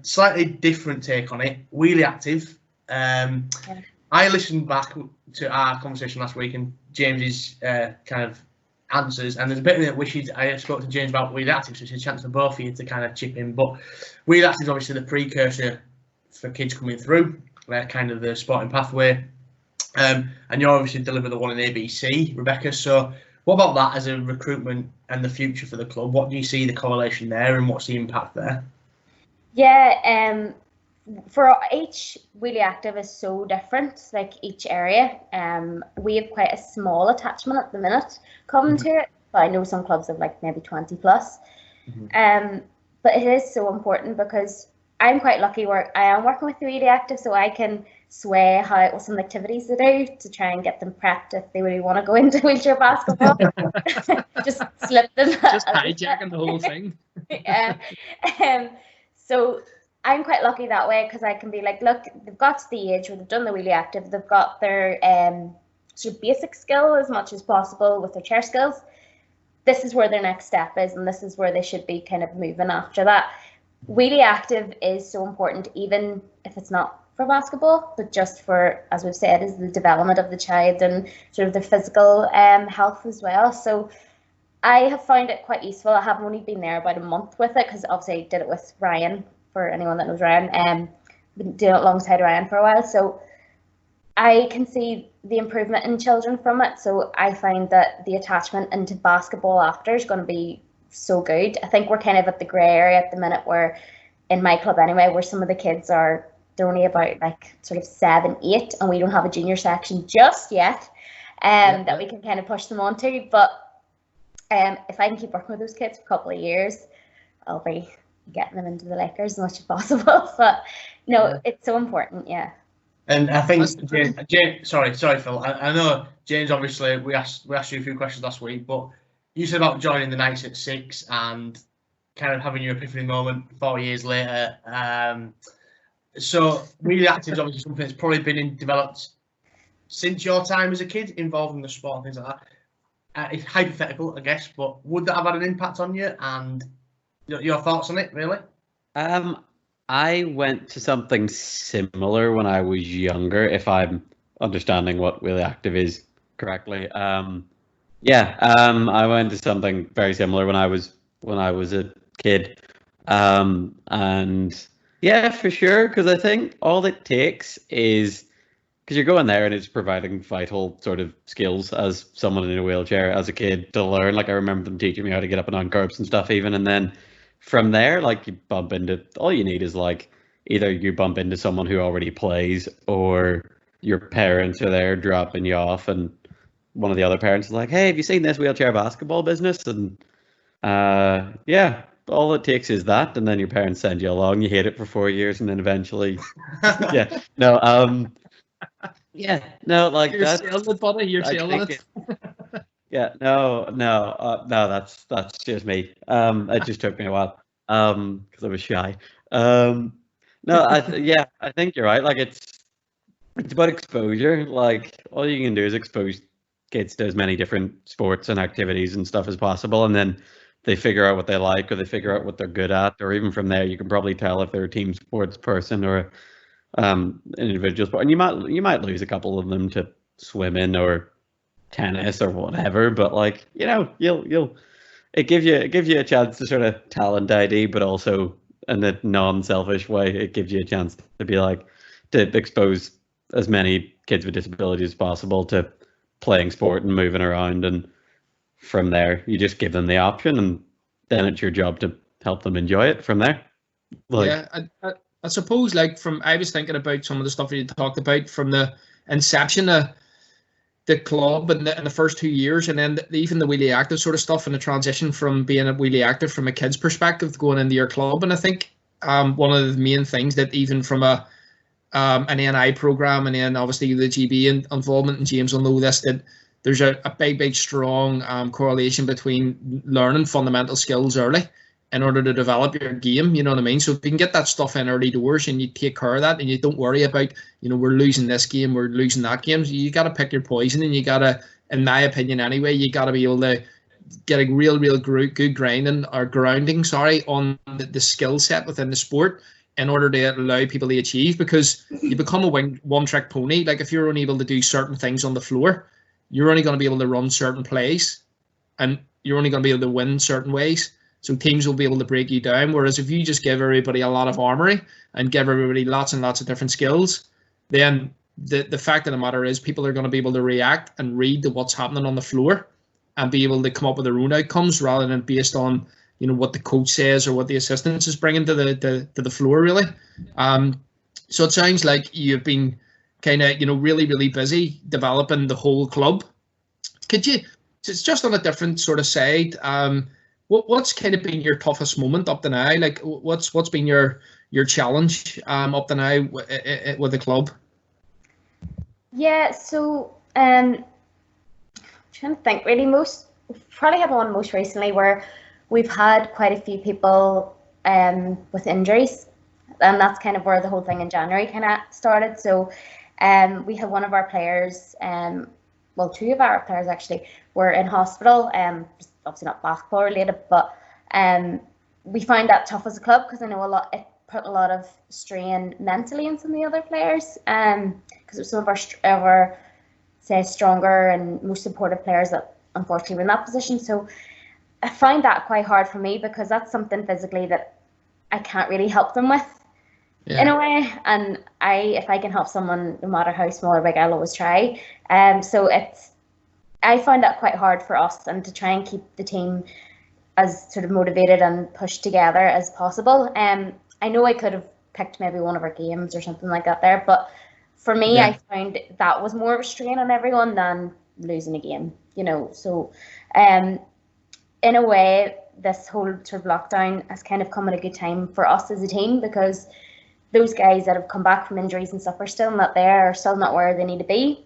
S3: Slightly different take on it. Wheelie Active. I listened back to our conversation last week and James's kind of answers, and there's a bit of it which I spoke to James about Wheelie Active, so it's a chance for both of you to kind of chip in. But Wheelie Active is obviously the precursor for kids coming through. They're kind of the sporting pathway, and you obviously deliver the one in ABC, Rebecca. So what about that as a recruitment and the future for the club? What do you see the correlation there, and what's the impact there?
S4: Yeah, for each Wheelie Active is so different, like each area. We have quite a small attachment at the minute coming to it, but I know some clubs have like maybe 20 plus. But it is so important because I'm quite lucky where I am working with the Wheelie Active, so I can sway what some activities they do to try and get them prepped if they really want to go into wheelchair basketball. Just slip them.
S1: Just hijacking the whole thing.
S4: So I'm quite lucky that way because I can be like, look, they've got to the age where they've done the Wheelie Active, they've got their sort of basic skill as much as possible with their chair skills. This is where their next step is, and this is where they should be kind of moving after that. Wheelie Active is so important, even if it's not for basketball, but just for, as we've said, is the development of the child and sort of their physical health as well. So I have found it quite useful. I haven't only been there about a month with it because obviously I did it with Ryan, for anyone that knows Ryan, been doing it alongside Ryan for a while. So I can see the improvement in children from it. So I find that the attachment into basketball after is going to be so good. I think we're kind of at the grey area at the minute where, in my club anyway, where some of the kids they're only about like sort of 7, 8, and we don't have a junior section just yet that we can kind of push them onto. But if I can keep working with those kids for a couple of years, I'll be getting them into the Lakers as much as possible. But no, it's so important, yeah.
S3: And I think James, sorry Phil, I know James, obviously we asked you a few questions last week, but you said about joining the Knights at 6 and kind of having your epiphany moment 4 years later. So Wheelie Active is obviously something that's probably been developed since your time as a kid, involved in the sport and things like that. It's hypothetical, I guess, but would that have had an impact on you? And your thoughts on it, really?
S2: I went to something similar when I was younger, if I'm understanding what Wheelie Active is correctly. I went to something very similar when I was a kid, and yeah, for sure, because I think all it takes is, because you're going there and it's providing vital sort of skills as someone in a wheelchair as a kid to learn. Like I remember them teaching me how to get up and on curbs and stuff even, and then from there, like you bump into, all you need is like either you bump into someone who already plays or your parents are there dropping you off and one of the other parents is like, hey, have you seen this wheelchair basketball business? And all it takes is that, and then your parents send you along, you hate it for 4 years, and then eventually like
S1: you're selling it, buddy, you're selling it.
S2: That's just me. It just took me a while because I was shy. I think you're right. Like It's about exposure. Like, all you can do is expose kids to as many different sports and activities and stuff as possible, and then they figure out what they like, or they figure out what they're good at, or even from there you can probably tell if they're a team sports person or an individual sport. And you might lose a couple of them to swimming or tennis or whatever, but like, you'll it gives you a chance to sort of talent ID, but also in a non-selfish way, it gives you a chance to be like, to expose as many kids with disabilities as possible to playing sport and moving around, and from there you just give them the option, and then it's your job to help them enjoy it from there. Like,
S1: Yeah, I suppose, like, I was thinking about some of the stuff you talked about from the inception of the club and the first 2 years, and then even the wheelie active sort of stuff, and the transition from being a wheelie active from a kid's perspective going into your club. And I think one of the main things that even from an NI program, and then obviously the GB involvement, and James will know this, that there's a big strong correlation between learning fundamental skills early in order to develop your game, you know what I mean? So if you can get that stuff in early doors and you take care of that, and you don't worry about, we're losing this game, we're losing that game. So you got to pick your poison, and you got to, in my opinion anyway, you got to be able to get a real good grounding on the skill set within the sport in order to allow people to achieve, because you become a one-trick pony. Like, if you're only able to do certain things on the floor, you're only going to be able to run certain plays, and you're only going to be able to win certain ways. So teams will be able to break you down. Whereas if you just give everybody a lot of armory and give everybody lots and lots of different skills, then the fact of the matter is people are going to be able to react and read to what's happening on the floor and be able to come up with their own outcomes rather than based on what the coach says or what the assistants is bringing to the floor, really. So it sounds like you've been kind of really busy developing the whole club. Could you? It's just on a different sort of side. What's kind of been your toughest moment up to now? Like, what's been your challenge up to now with the club?
S4: Yeah, so I'm trying to think. Really, we've probably had one most recently where we've had quite a few people with injuries, and that's kind of where the whole thing in January kind of started. So we had one of our players, well, two of our players actually were in hospital. Obviously not basketball related, but we find that tough as a club, because I know it put a lot of strain mentally on some of the other players, because some of our say stronger and most supportive players that unfortunately were in that position. So I find that quite hard for me, because that's something physically that I can't really help them with in a way. And if I can help someone, no matter how small or big, I'll always try. So I find that quite hard for us, and to try and keep the team as sort of motivated and pushed together as possible. I know I could have picked maybe one of our games or something like that there, but for me, I found that was more of a strain on everyone than losing a game, So in a way, this whole sort of lockdown has kind of come at a good time for us as a team, because those guys that have come back from injuries and stuff are still not there, are still not where they need to be.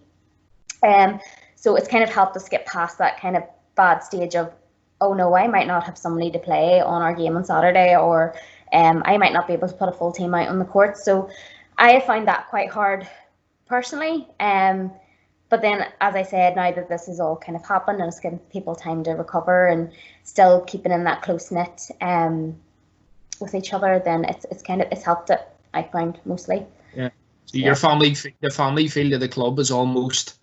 S4: So it's kind of helped us get past that kind of bad stage of, oh no, I might not have somebody to play on our game on Saturday, or I might not be able to put a full team out on the court. So I find that quite hard personally. But then, as I said, now that this has all kind of happened and it's given people time to recover and still keeping in that close knit with each other, then it's helped it, I find, mostly.
S1: Yeah. So your family, the family feel that the club is almost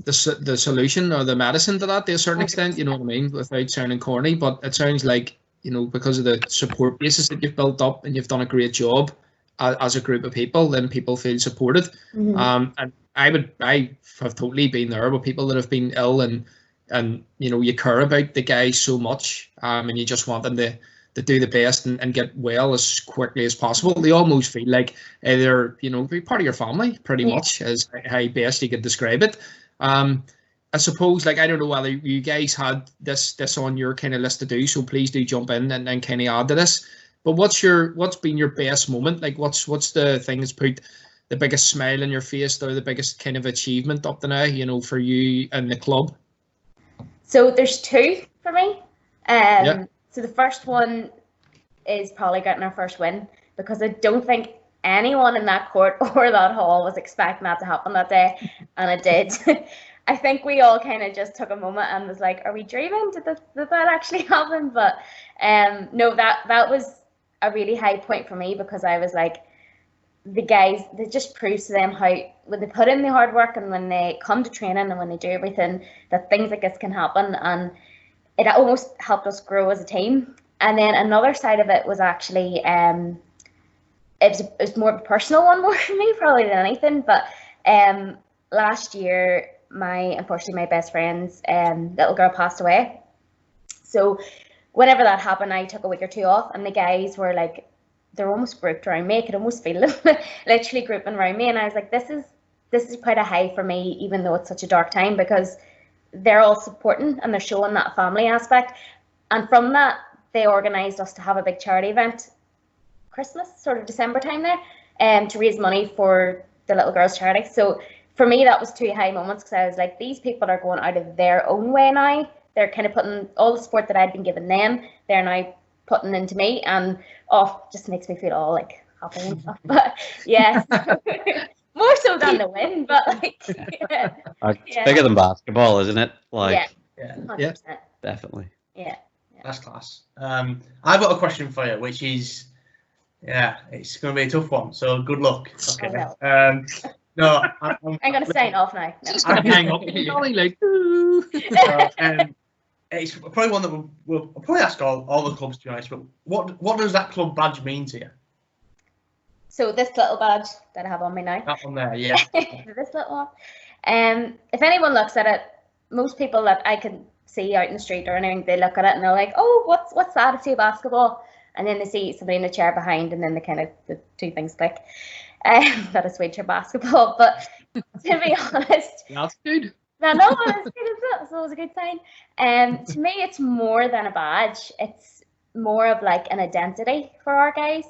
S1: the solution or the medicine to that, to a certain extent, you know what I mean, without sounding corny. But it sounds like, because of the support basis that you've built up, and you've done a great job as a group of people, then people feel supported. Mm-hmm. And I have totally been there with people that have been ill, and you care about the guys so much, and you just want them to do the best and get well as quickly as possible. They almost feel like they're part of your family, pretty much, as how best you could describe it. I suppose, like, I don't know whether you guys had this on your kind of list to do, so please do jump in and kind of add to this. But what's been your best moment? Like, what's the thing that's put the biggest smile on your face, or the biggest kind of achievement up to now, for you and the club?
S4: So there's two for me. So the first one is probably getting our first win, because I don't think anyone in that court or that hall was expecting that to happen that day, and it did. I think we all kind of just took a moment and was like, "Are we dreaming? Did that actually happen?" But no, that was a really high point for me, because I was like, the guys, it just proves to them how, when they put in the hard work and when they come to training and when they do everything, that things like this can happen, and it almost helped us grow as a team. And then another side of it was actually it was more of a personal one more for me probably than anything. But last year, unfortunately my best friend's little girl passed away. So whenever that happened, I took a week or two off, and the guys were like, they're almost grouped around me. I could almost feel them literally grouping around me, and I was like, this is quite a high for me, even though it's such a dark time, because they're all supporting and they're showing that family aspect. And from that, they organised us to have a big charity event, Christmas, sort of December time there, to raise money for the little girl's charity. So for me, that was two high moments, because I was like, these people are going out of their own way now. They're kind of putting all the support that I'd been giving them, they're now putting into me, and just makes me feel all like happy and stuff. But yeah, more so than the win, but like, yeah.
S2: It's bigger than basketball, isn't it? Like,
S3: Yeah,
S2: definitely.
S4: Yeah.
S3: That's class. I've got a question for you, which is, it's going to be a tough one. So good luck. Okay.
S4: Oh,
S3: no,
S4: I'm going to sign off now. No.
S1: Hang up. Like,
S3: it's probably one that we'll probably ask all the clubs, to be honest. But what does that club badge mean to you?
S4: So this little badge that I have on me now.
S3: That one there, yeah.
S4: This little one. If anyone looks at it, most people that I can see out in the street or anything, they look at it and they're like, "Oh, what's that? It's basketball." And then they see somebody in a chair behind, and then the two things click. That is wheelchair basketball. But to be honest,
S1: that's good.
S4: No, that's good, is it? So it was a good sign. To me, it's more than a badge. It's more of like an identity for our guys.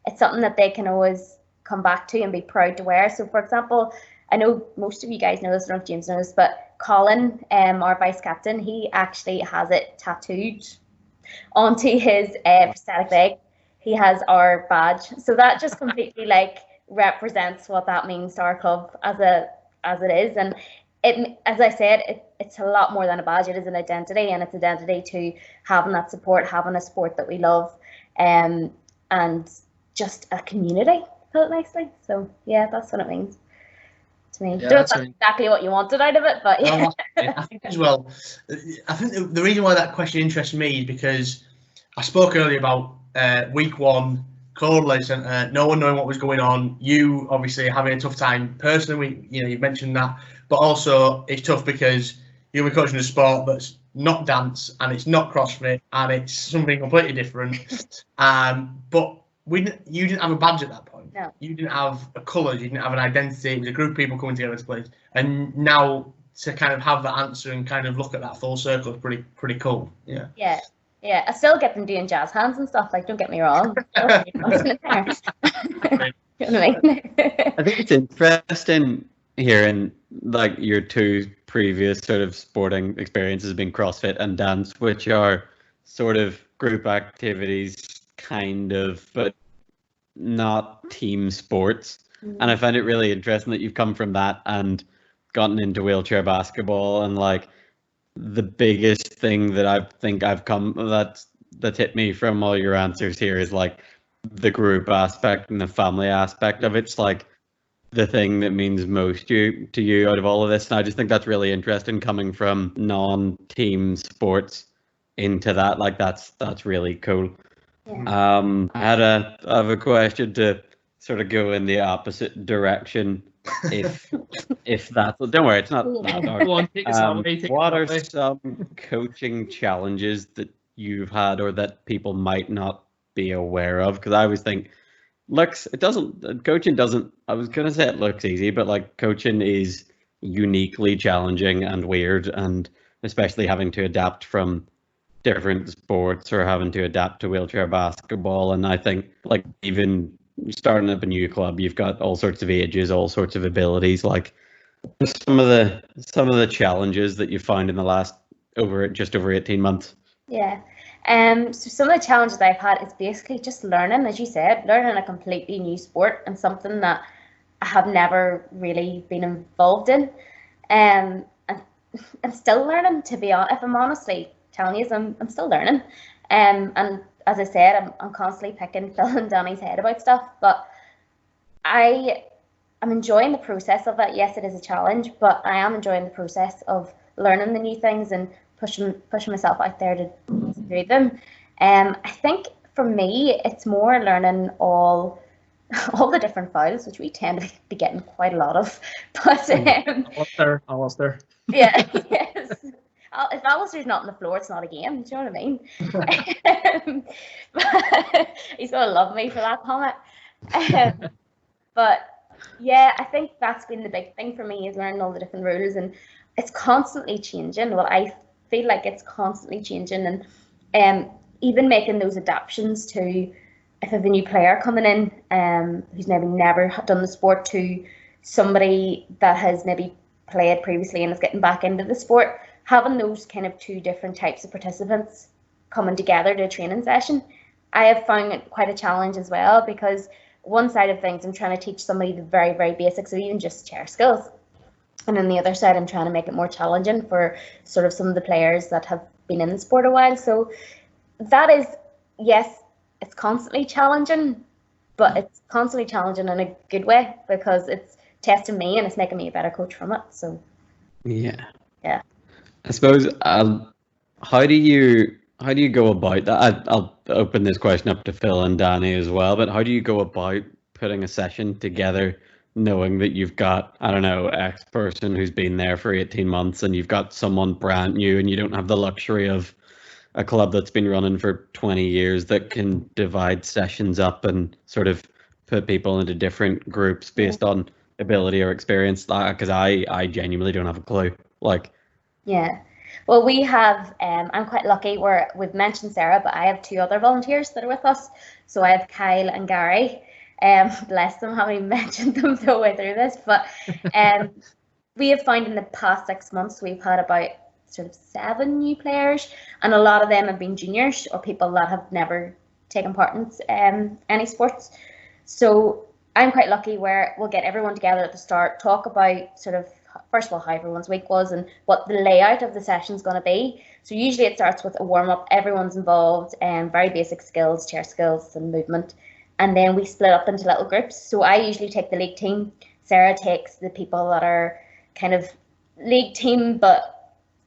S4: It's something that they can always come back to and be proud to wear. So, for example, I know most of you guys know this, I don't know if James knows, but Colin, our vice captain, he actually has it tattooed onto his prosthetic leg. He has our badge. So that just completely like represents what that means to our club as it is. And it, as I said, it's a lot more than a badge. It is an identity, and it's identity to having that support, having a sport that we love, and just a community, put it nicely. So yeah, that's what it means to me.
S1: Yeah,
S4: Don't know exactly what you wanted out of it, but yeah.
S3: I think as well, I think the reason why that question interests me is because I spoke earlier about week one, cold leisure centre, no one knowing what was going on. You obviously having a tough time personally. You mentioned that, but also it's tough because you're coaching a sport that's not dance and it's not CrossFit and it's something completely different. But you didn't have a badge at that point.
S4: No.
S3: You didn't have a colour. You didn't have an identity. It was a group of people coming together to play. And now to kind of have that answer and kind of look at that full circle is pretty cool. Yeah.
S4: Yeah. Yeah, I still get them doing jazz hands and stuff. Like, don't get me wrong.
S2: I think it's interesting hearing like your two previous sort of sporting experiences being CrossFit and dance, which are sort of group activities, kind of, but not team sports. Mm-hmm. And I find it really interesting that you've come from that and gotten into wheelchair basketball, and like the biggest thing that I think I've come that's hit me from all your answers here is like the group aspect and the family aspect of it's like the thing that means most to you out of all of this. And I just think that's really interesting coming from non-team sports into that. Like that's really cool. Yeah. I have a question to sort of go in the opposite direction. If that's, don't worry, it's not that dark. What are some coaching challenges that you've had or that people might not be aware of? Because I always think coaching doesn't, I was going to say it looks easy, but like coaching is uniquely challenging and weird, and especially having to adapt from different sports or having to adapt to wheelchair basketball. And I think like even starting up a new club, you've got all sorts of ages, all sorts of abilities. Like some of the challenges that you found in the last over 18 months.
S4: Yeah, So some of the challenges I've had is basically just learning, as you said, learning a completely new sport and something that I have never really been involved in. And I'm still learning, to be honest. If I'm honestly telling you, I'm still learning. And as I said, I'm constantly picking Phil and Danny's head about stuff, but I'm enjoying the process of it. Yes, it is a challenge, but I am enjoying the process of learning the new things and pushing myself out there to do them. I think for me, it's more learning all the different files, which we tend to be getting quite a lot of. But
S1: Alistair.
S4: Yeah, yes. If Alistair's not on the floor, it's not a game. Do you know what I mean? But he's gonna love me for that comment. But yeah, I think that's been the big thing for me, is learning all the different rules, and it's constantly changing. Well, I feel like it's constantly changing, and even making those adaptations to, if I have a new player coming in who's maybe never done the sport, to somebody that has maybe played previously and is getting back into the sport, having those kind of two different types of participants coming together to a training session, I have found it quite a challenge as well, because one side of things, I'm trying to teach somebody the very, very basics of even just chair skills. And on the other side, I'm trying to make it more challenging for sort of some of the players that have been in the sport a while. So that is, yes, it's constantly challenging, but it's constantly challenging in a good way, because it's testing me and it's making me a better coach from it. So
S2: yeah.
S4: I
S2: suppose how do you go about that? I'll open this question up to Phil and Danny as well, but how do you go about putting a session together, knowing that you've got, I don't know, X person who's been there for 18 months and you've got someone brand new, and you don't have the luxury of a club that's been running for 20 years that can divide sessions up and sort of put people into different groups based on ability or experience? Because I genuinely don't have a clue.
S4: Yeah. Well, we have, I'm quite lucky we've mentioned Sarah, but I have two other volunteers that are with us. So I have Kyle and Gary. Bless them, haven't even mentioned them the way through this. But we have found in the past 6 months, we've had about sort of 7 new players, and a lot of them have been juniors or people that have never taken part in any sports. So I'm quite lucky where we'll get everyone together at the start, talk about sort of, first of all, how everyone's week was and what the layout of the session is going to be. So usually it starts with a warm-up, everyone's involved, and very basic skills, chair skills and movement. And then we split up into little groups. So I usually take the league team. Sarah takes the people that are kind of league team, but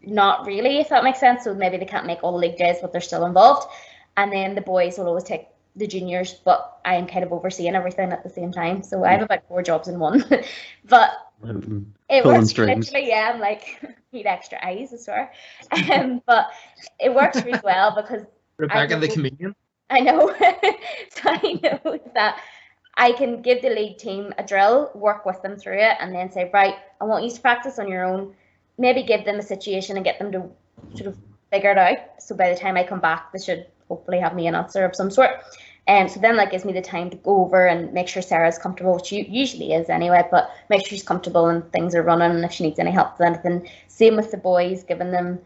S4: not really, if that makes sense. So maybe they can't make all the league days, but they're still involved. And then the boys will always take the juniors, but I am kind of overseeing everything at the same time. So I have about 4 jobs in one. But it works literally, yeah, I'm like, need extra eyes, I swear. But it works really well because
S1: Rebecca the comedian.
S4: I know. So I know that I can give the league team a drill, work with them through it, and then say, right, I want you to practice on your own. Maybe give them a situation and get them to sort of figure it out. So by the time I come back, they should hopefully have me an answer of some sort. So then that gives me the time to go over and make sure Sarah's comfortable, which she usually is anyway, but make sure she's comfortable and things are running, and if she needs any help with anything. Same with the boys, giving them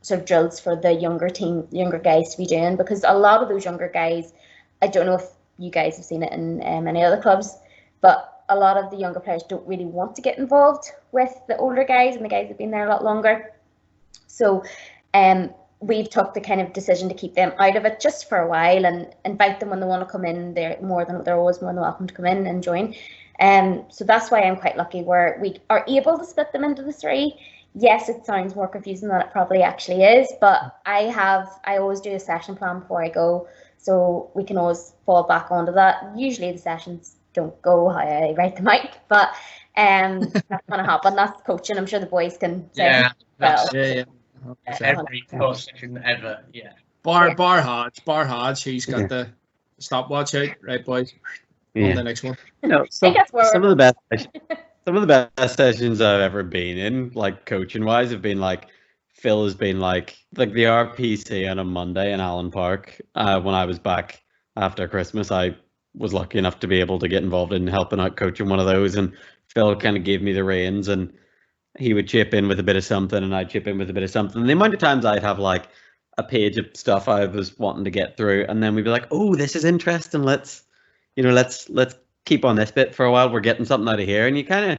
S4: sort of drills for the younger guys to be doing, because a lot of those younger guys, I don't know if you guys have seen it in any other clubs, but a lot of the younger players don't really want to get involved with the older guys and the guys that have been there a lot longer. So we've took the kind of decision to keep them out of it just for a while and invite them when they want to come in. They're always more than welcome to come in and join. So that's why I'm quite lucky where we are able to split them into the 3. Yes, it sounds more confusing than it probably actually is, but I always do a session plan before I go, so we can always fall back onto that. Usually the sessions don't go how I write them out, but that's going to happen. That's coaching. I'm sure the boys can say.
S3: Yeah, that's
S4: every
S3: coach session ever. Yeah.
S1: Bar Hodge. He's got the stopwatch out, right, boys? On the next one.
S2: Some of the best sessions I've ever been in, like coaching wise, have been like Phil has been like the RPC on a Monday in Allen Park. When I was back after Christmas, I was lucky enough to be able to get involved in helping out coaching one of those, and Phil kind of gave me the reins, and he would chip in with a bit of something and I'd chip in with a bit of something. The amount of times I'd have like a page of stuff I was wanting to get through, and then we'd be like, oh, this is interesting. Let's keep on this bit for a while. We're getting something out of here, and you kind of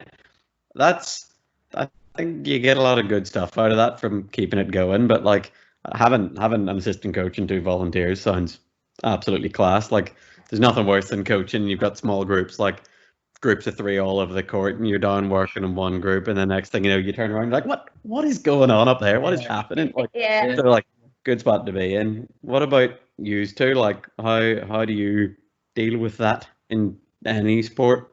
S2: I think you get a lot of good stuff out of that from keeping it going. But like having an assistant coach and 2 volunteers sounds absolutely class. Like there's nothing worse than coaching. You've got small groups, like groups of 3 all over the court, and you're down working in one group, and the next thing you know, you turn around, you're like, what is going on up there? What is happening? Like,
S4: Yeah.
S2: so like good spot to be in. What about you two? Like how do you deal with that in any sport?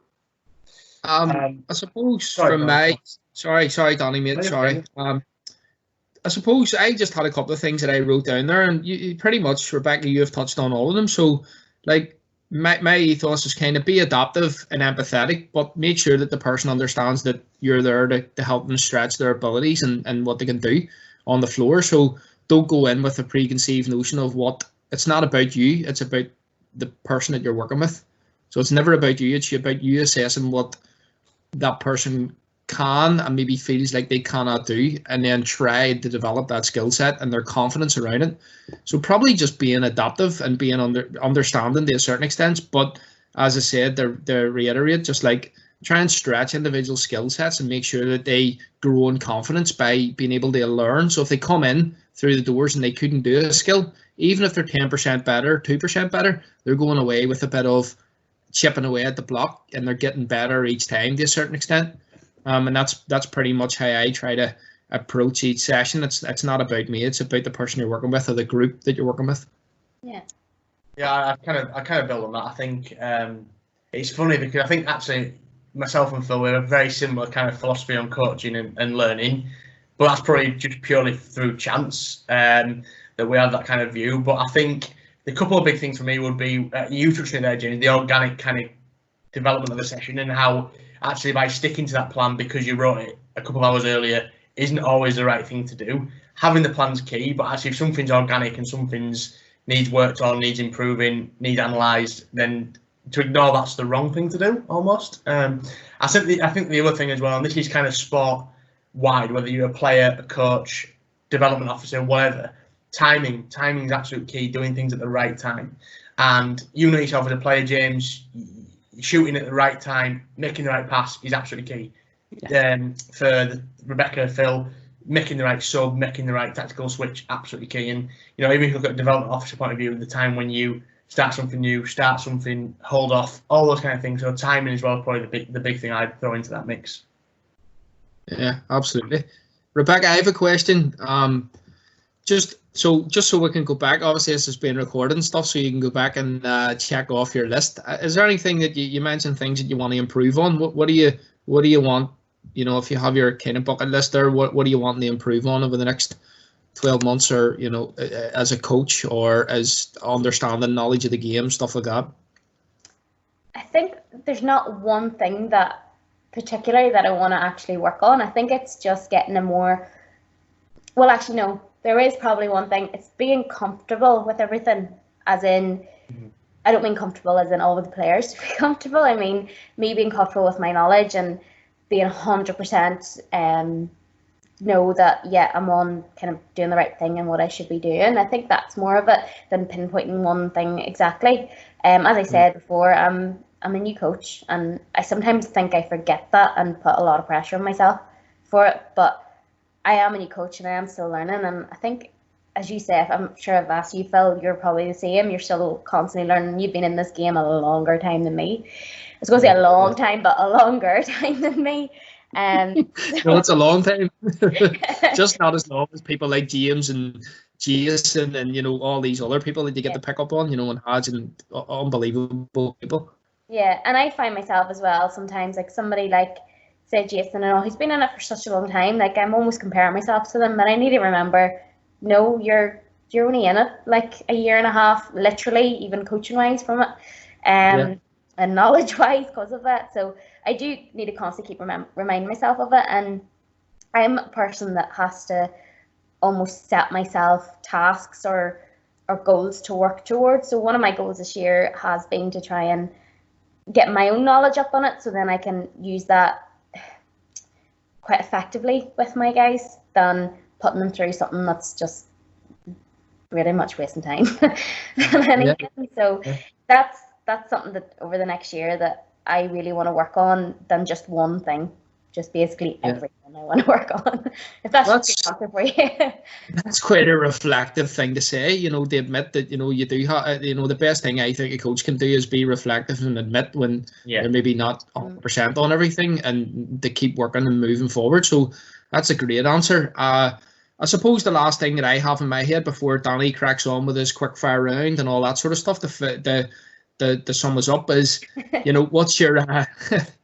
S1: I suppose
S3: sorry,
S1: from my sorry, Donny, mate. Sorry. I suppose I just had a couple of things that I wrote down there, and you pretty much, Rebecca, you have touched on all of them. So, like, my ethos is kind of be adaptive and empathetic, but make sure that the person understands that you're there to help them stretch their abilities and what they can do on the floor. So don't go in with a preconceived notion of what it's not about you, it's about the person that you're working with. So it's never about you, it's about you assessing what that person can and maybe feels like they cannot do, and then try to develop that skill set and their confidence around it. So probably just being adaptive and being understanding to a certain extent, but as I said, to reiterate, just like try and stretch individual skill sets and make sure that they grow in confidence by being able to learn. So if they come in through the doors and they couldn't do a skill, even if they're 10% better, 2% better, they're going away with a bit of chipping away at the block, and they're getting better each time to a certain extent. And that's pretty much how I try to approach each session. It's not about me; it's about the person you're working with or the group that you're working with.
S4: Yeah.
S3: Yeah, I kind of build on that. I think it's funny because I think actually myself and Phil, we have a very similar kind of philosophy on coaching and learning, but that's probably just purely through chance that we have that kind of view. But I think the couple of big things for me would be you touched on there, Jenny, the organic kind of development of the session and how actually by sticking to that plan because you wrote it a couple of hours earlier isn't always the right thing to do. Having the plan's key, but actually if something's organic and something's needs worked on, needs improving, needs analysed, then to ignore that's the wrong thing to do almost. I think the other thing as well, and this is kind of sport wide, whether you're a player, a coach, development officer, whatever, timing is absolute key, doing things at the right time. And you know yourself as a player, James, shooting at the right time, making the right pass is absolutely key. Yes. For Rebecca, Phil, making the right sub, making the right tactical switch, absolutely key. And you know, even if you look at a development officer point of view, the time when you start something new, start something, hold off, all those kind of things. So timing as well, probably the big thing I'd throw into that mix.
S1: Yeah, absolutely. Rebecca, I have a question. Just so we can go back, obviously this has been recorded and stuff, so you can go back and check off your list. Is there anything that you mentioned things that you want to improve on? What do you want, you know, if you have your kind of bucket list there, what do you want to improve on over the next 12 months, or, you know, as a coach or as understanding knowledge of the game, stuff like that?
S4: I think there's not one thing that particularly that I want to actually work on. I think it's just getting a more, well, actually, no. There is probably one thing. It's being comfortable with everything, as in, I don't mean comfortable as in all of the players to be comfortable. I mean me being comfortable with my knowledge and being 100% know that, yeah, I'm on kind of doing the right thing and what I should be doing. I think that's more of it than pinpointing one thing exactly. As I said before, I'm a new coach, and I sometimes think I forget that and put a lot of pressure on myself for it, but I am a new coach and I am still learning. And I think, as you say, I'm sure I've asked you, Phil, you're probably the same. You're still constantly learning. You've been in this game a longer time than me. I was going to say a long time, but a longer time than me.
S1: No, it's a long time. Just not as long as people like James and Jason and, you know, all these other people that you get to pick up on, you know, and Hodge and unbelievable people.
S4: Yeah, and I find myself as well sometimes, like somebody like, say, Jason, and all, he's been in it for such a long time, like I'm almost comparing myself to them, but I need to remember, no, you're only in it like a year and a half, literally, even coaching wise from it, and knowledge wise because of that. So I do need to constantly keep remind myself of it, and I'm a person that has to almost set myself tasks or goals to work towards. So one of my goals this year has been to try and get my own knowledge up on it, so then I can use that quite effectively with my guys than putting them through something that's just pretty much wasting time than anything. So that's something that over the next year that I really want to work on than just one thing. Just basically everything I want to work on. If that's just answer for you.
S1: That's quite a reflective thing to say, you know, to admit that, you know, you do have, you know, the best thing I think a coach can do is be reflective and admit when they're maybe not 100% on everything, and to keep working and moving forward. So that's a great answer. I suppose the last thing that I have in my head before Danny cracks on with his quick fire round and all that sort of stuff, the sum us up is, you know, what's your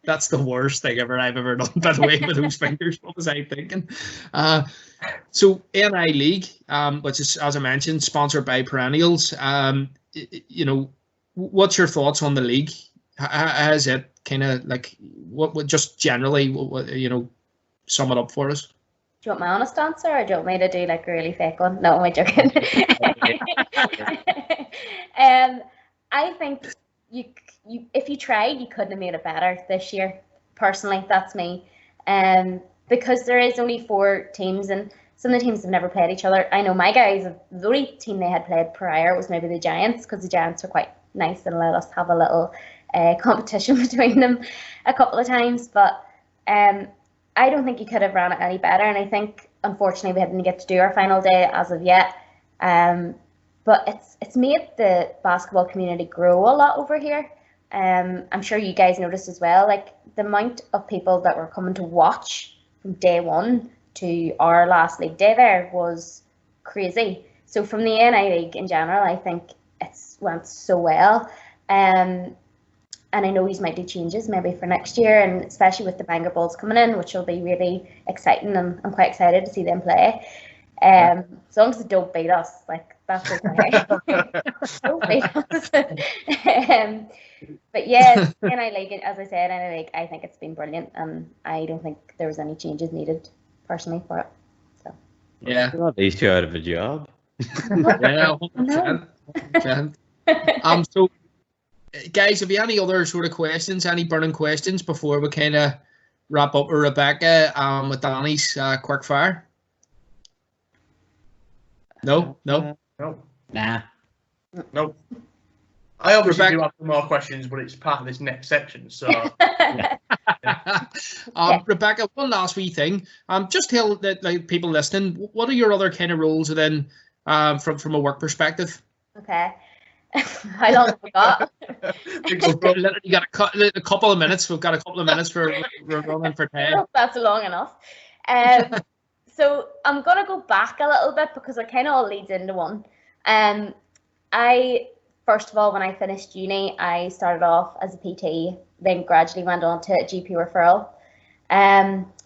S1: that's the worst thing I've ever done, by the way, with those fingers. What was I thinking? So NI League, which is, as I mentioned, sponsored by Perennials, you know, what's your thoughts on the league? Has it kind of like what just generally, you know, sum it up for us?
S4: Do you want my honest answer, or do you want me to do like a really fake one? No, I'm joking. I think you if you tried, you couldn't have made it better this year. Personally, that's me. Because there is only 4 teams, and some of the teams have never played each other. I know my guys, the only team they had played prior was maybe the Giants, because the Giants were quite nice and let us have a little competition between them a couple of times. But I don't think you could have ran it any better, and I think unfortunately we didn't get to do our final day as of yet. But it's made the basketball community grow a lot over here. I'm sure you guys noticed as well, like the amount of people that were coming to watch from day one to our last league day there was crazy. So from the NI League in general, I think it's went so well. And I know we might do changes maybe for next year, and especially with the Bangor Bulls coming in, which will be really exciting, and I'm quite excited to see them play. As long as they don't beat us, like, that's okay. Don't beat us. But yeah, NI League, as I said, NI League, I think it's been brilliant, and I don't think there was any changes needed personally for it. So
S1: yeah,
S2: these two out of a job.
S1: Yeah, 100%. So guys, have you any other sort of questions, any burning questions before we kind of wrap up with Rebecca with Danny's quick fire? No.
S3: Nah. Nope. I obviously do have some more questions, but it's part of this next section. So,
S1: Rebecca, one last wee thing. Just tell the people listening, what are your other kind of roles within from a work perspective?
S4: Okay. How long have we got?
S1: You got a couple of minutes. We've got a couple of minutes for we're running for time.
S4: That's long enough. So I'm gonna go back a little bit because it kind of all leads into one. I first of all, when I finished uni, I started off as a PT, then gradually went on to a GP referral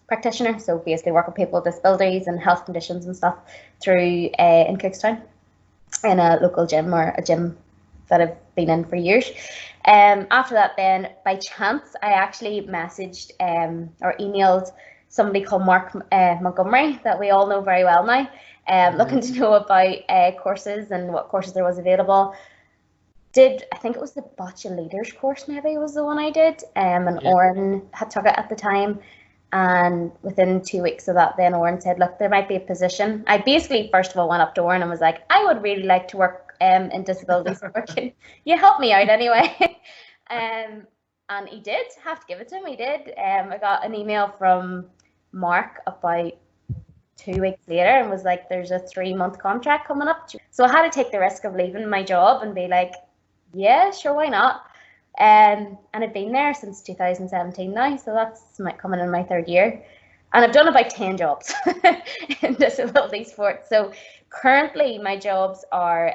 S4: practitioner. So basically work with people with disabilities and health conditions and stuff through in Cookstown in a local gym, or a gym that I've been in for years. After that, then by chance, I actually messaged or emailed somebody called Mark Montgomery, that we all know very well now, looking to know about courses and what courses there was available. I think it was the Boccia Leaders course, maybe was the one I did, and Oren had took it at the time. And within 2 weeks of that, then Oren said, look, there might be a position. I basically, first of all, went up to Oren and was like, I would really like to work in disability support. Can you help me out anyway? And he did, have to give it to him, he did. I got an email from Mark about 2 weeks later and was like, there's a 3-month contract coming up. So I had to take the risk of leaving my job and be like, yeah, sure, why not? And I've been there since 2017 now, so that's coming in my 3rd year. And I've done about 10 jobs in disability sport. So currently my jobs are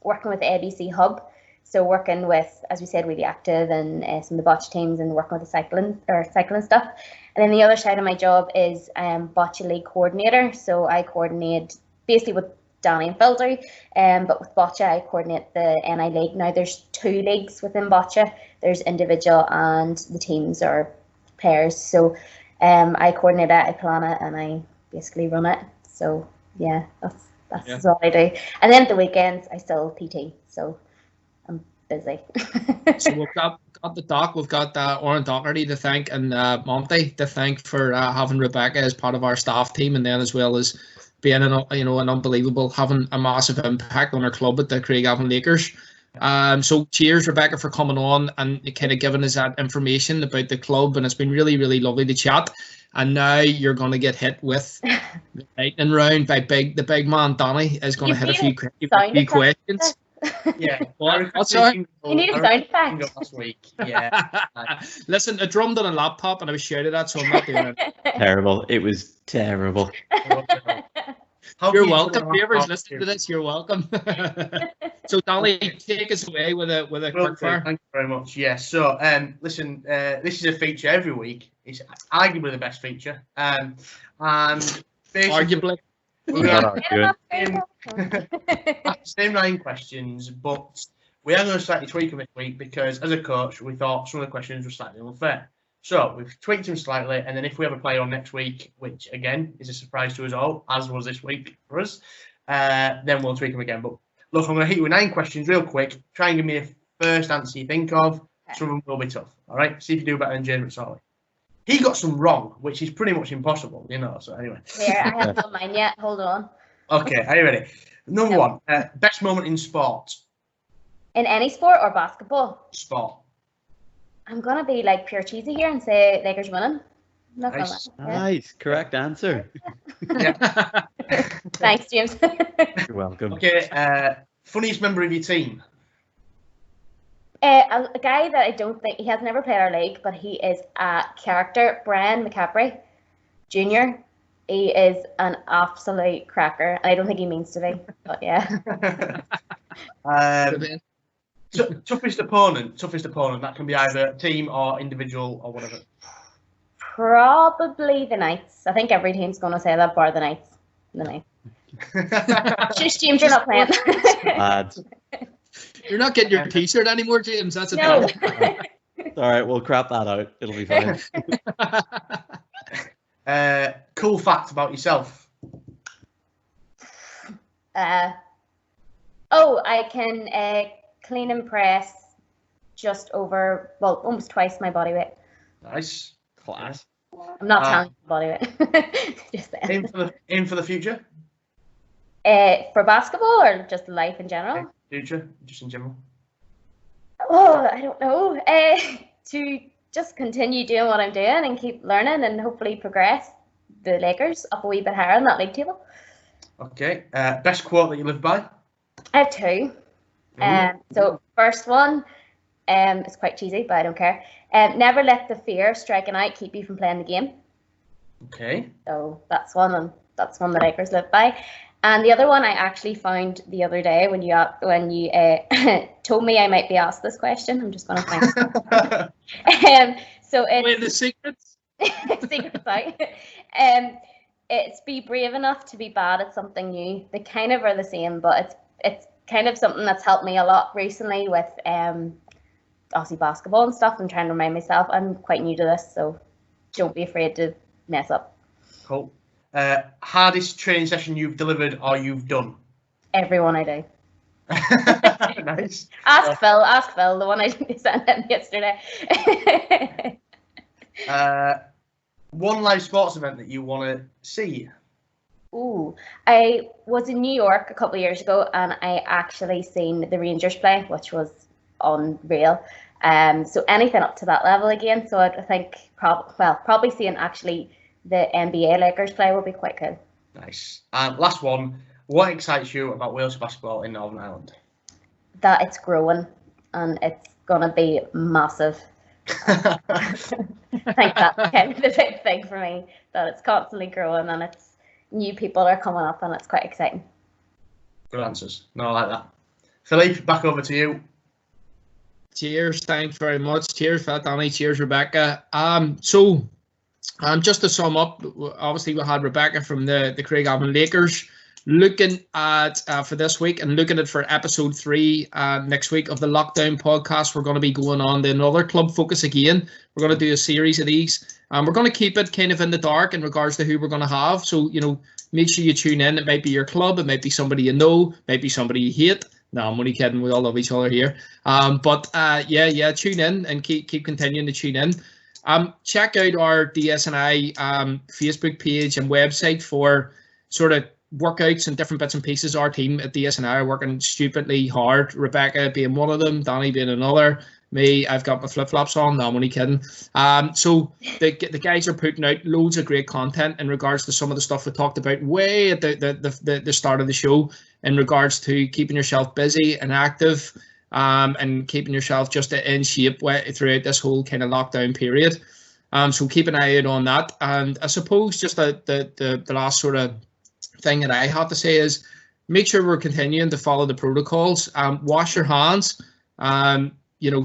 S4: working with the ABC Hub. So working with, as we said, Really Active and some of the bocce teams, and working with the cycling stuff. And then the other side of my job is Bocce League coordinator. So I coordinate basically with Danny and Phil, but with Bocce I coordinate the NI League. Now there's 2 leagues within Bocce. There's individual and the teams or pairs. So I coordinate it, I plan it, and I basically run it. So yeah, that's all I do. And then at the weekends I still PT. So I'm busy.
S1: So we've got the doc, we've got Oren Doherty to thank, and Monty to thank for having Rebecca as part of our staff team, and then as well as being an unbelievable, having a massive impact on our club at the Craigavon Lakers. So cheers, Rebecca, for coming on and kind of giving us that information about the club, and it's been really, really lovely to chat. And now you're going to get hit with the lightning round by the big man Danny is going to hit a few questions.
S3: Yeah.
S1: What's that?
S4: You need a sound effect.
S3: Last week. Yeah.
S1: Listen, I drummed on a laptop and I was shouted at, so I'm not doing it.
S2: Terrible. It was terrible.
S1: You're welcome. Whoever's listening to this, you're welcome. So, Danny, take us away with a quick fire.
S3: Thank you very much. Yes. So, listen, this is a feature every week. It's arguably the best feature. And
S1: arguably.
S3: Same 9 questions, but we are going to slightly tweak them this week because, as a coach, we thought some of the questions were slightly unfair. So we've tweaked them slightly, and then if we have a player on next week, which again is a surprise to us all, as was this week for us, then we'll tweak them again. But look, I'm going to hit you with 9 questions real quick. Try and give me a first answer you think of. Some of them will be tough. All right. See if you do better than James McSorley. He got some wrong, which is pretty much impossible, So anyway.
S4: Here, I haven't done mine yet. Hold on.
S3: Okay, are you ready? Number 1, best moment in sport.
S4: In any sport or basketball?
S3: Sport.
S4: I'm gonna be like pure cheesy here and say Lakers winning. Not gonna lie.
S2: Nice, correct answer.
S3: Yeah.
S4: Thanks, James.
S2: You're welcome.
S3: Okay, funniest member of your team.
S4: A guy that I don't think he has never played our league, but he is a character. Brian McCaffrey, Jr. He is an absolute cracker. I don't think he means to be, but yeah.
S3: Toughest opponent. That can be either team or individual or whatever.
S4: Probably the Knights. I think every team's going to say that, bar the Knights. The Knights. Just James, you're not playing.
S2: Lads.
S1: You're not getting your T-shirt anymore, James. That's a
S4: no.
S2: All right, we'll crap that out. It'll be fine.
S3: Cool fact about yourself.
S4: I can clean and press just over, almost twice my body weight.
S3: Nice.
S2: Class.
S4: I'm not telling you body weight. Just
S3: aim for the future?
S4: For basketball or just life in general?
S3: Future, just in general.
S4: Oh, I don't know. To just continue doing what I'm doing and keep learning and hopefully progress the Lakers up a wee bit higher on that league table.
S3: Okay. Best quote that you live by?
S4: I have 2. So first one is quite cheesy, but I don't care. Never let the fear striking out keep you from playing the game.
S3: Okay.
S4: So that's one, and that's one the Lakers live by. And the other one I actually found the other day when you told me I might be asked this question. I'm just going to find so it's
S1: the secrets.
S4: Secrets out. It's be brave enough to be bad at something new. They kind of are the same, but it's kind of something that's helped me a lot recently with Aussie basketball and stuff. I'm trying to remind myself I'm quite new to this, so don't be afraid to mess up.
S3: Cool. Hardest training session you've delivered or you've done?
S4: Everyone I do.
S3: Nice.
S4: Ask Phil, the one I sent him yesterday.
S3: One live sports event that you want to see?
S4: Ooh, I was in New York a couple of years ago and I actually seen the Rangers play, which was unreal. So anything up to that level again. So I think probably seeing actually the NBA Lakers play will be quite good.
S3: Nice. And last one, what excites you about Wales basketball in Northern Ireland?
S4: That it's growing and it's gonna be massive. I think that's kind of the big thing for me, that it's constantly growing and it's new people are coming up and it's quite exciting.
S3: Good answers. No, I like that. Philippe, back over to you.
S1: Cheers, thanks very much. Cheers for that, Danny. Cheers, Rebecca. So just to sum up, obviously we had Rebecca from the Craigavon Lakers looking at for this week and looking at for episode 3 next week of the Lockdown podcast. We're going to be going on to another club focus again. We're going to do a series of these. We're going to keep it kind of in the dark in regards to who we're going to have. So, make sure you tune in. It might be your club. It might be somebody you know. It might be somebody you hate. No, I'm only kidding. We all love each other here. But tune in and keep continuing to tune in. Check out our DSNI Facebook page and website for sort of workouts and different bits and pieces. Our team at DSNI are working stupidly hard. Rebecca being one of them, Danny being another. Me, I've got my flip-flops on. No, I'm only kidding. So the guys are putting out loads of great content in regards to some of the stuff we talked about way at the start of the show, in regards to keeping yourself busy and active, and keeping yourself just in shape throughout this whole kind of lockdown period. So keep an eye out on that. And I suppose just the last sort of thing that I have to say is make sure we're continuing to follow the protocols. Wash your hands.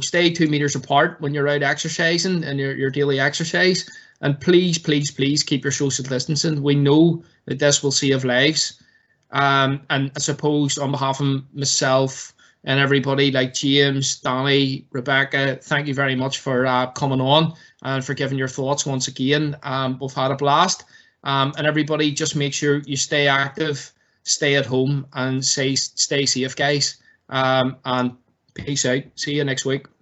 S1: Stay 2 meters apart when you're out exercising and your daily exercise. And please, please, please keep your social distancing. We know that this will save lives. And I suppose on behalf of myself and everybody like James, Danny, Rebecca, thank you very much for coming on and for giving your thoughts once again. We've had a blast. And everybody, just make sure you stay active, stay at home, and stay safe, guys. And peace out. See you next week.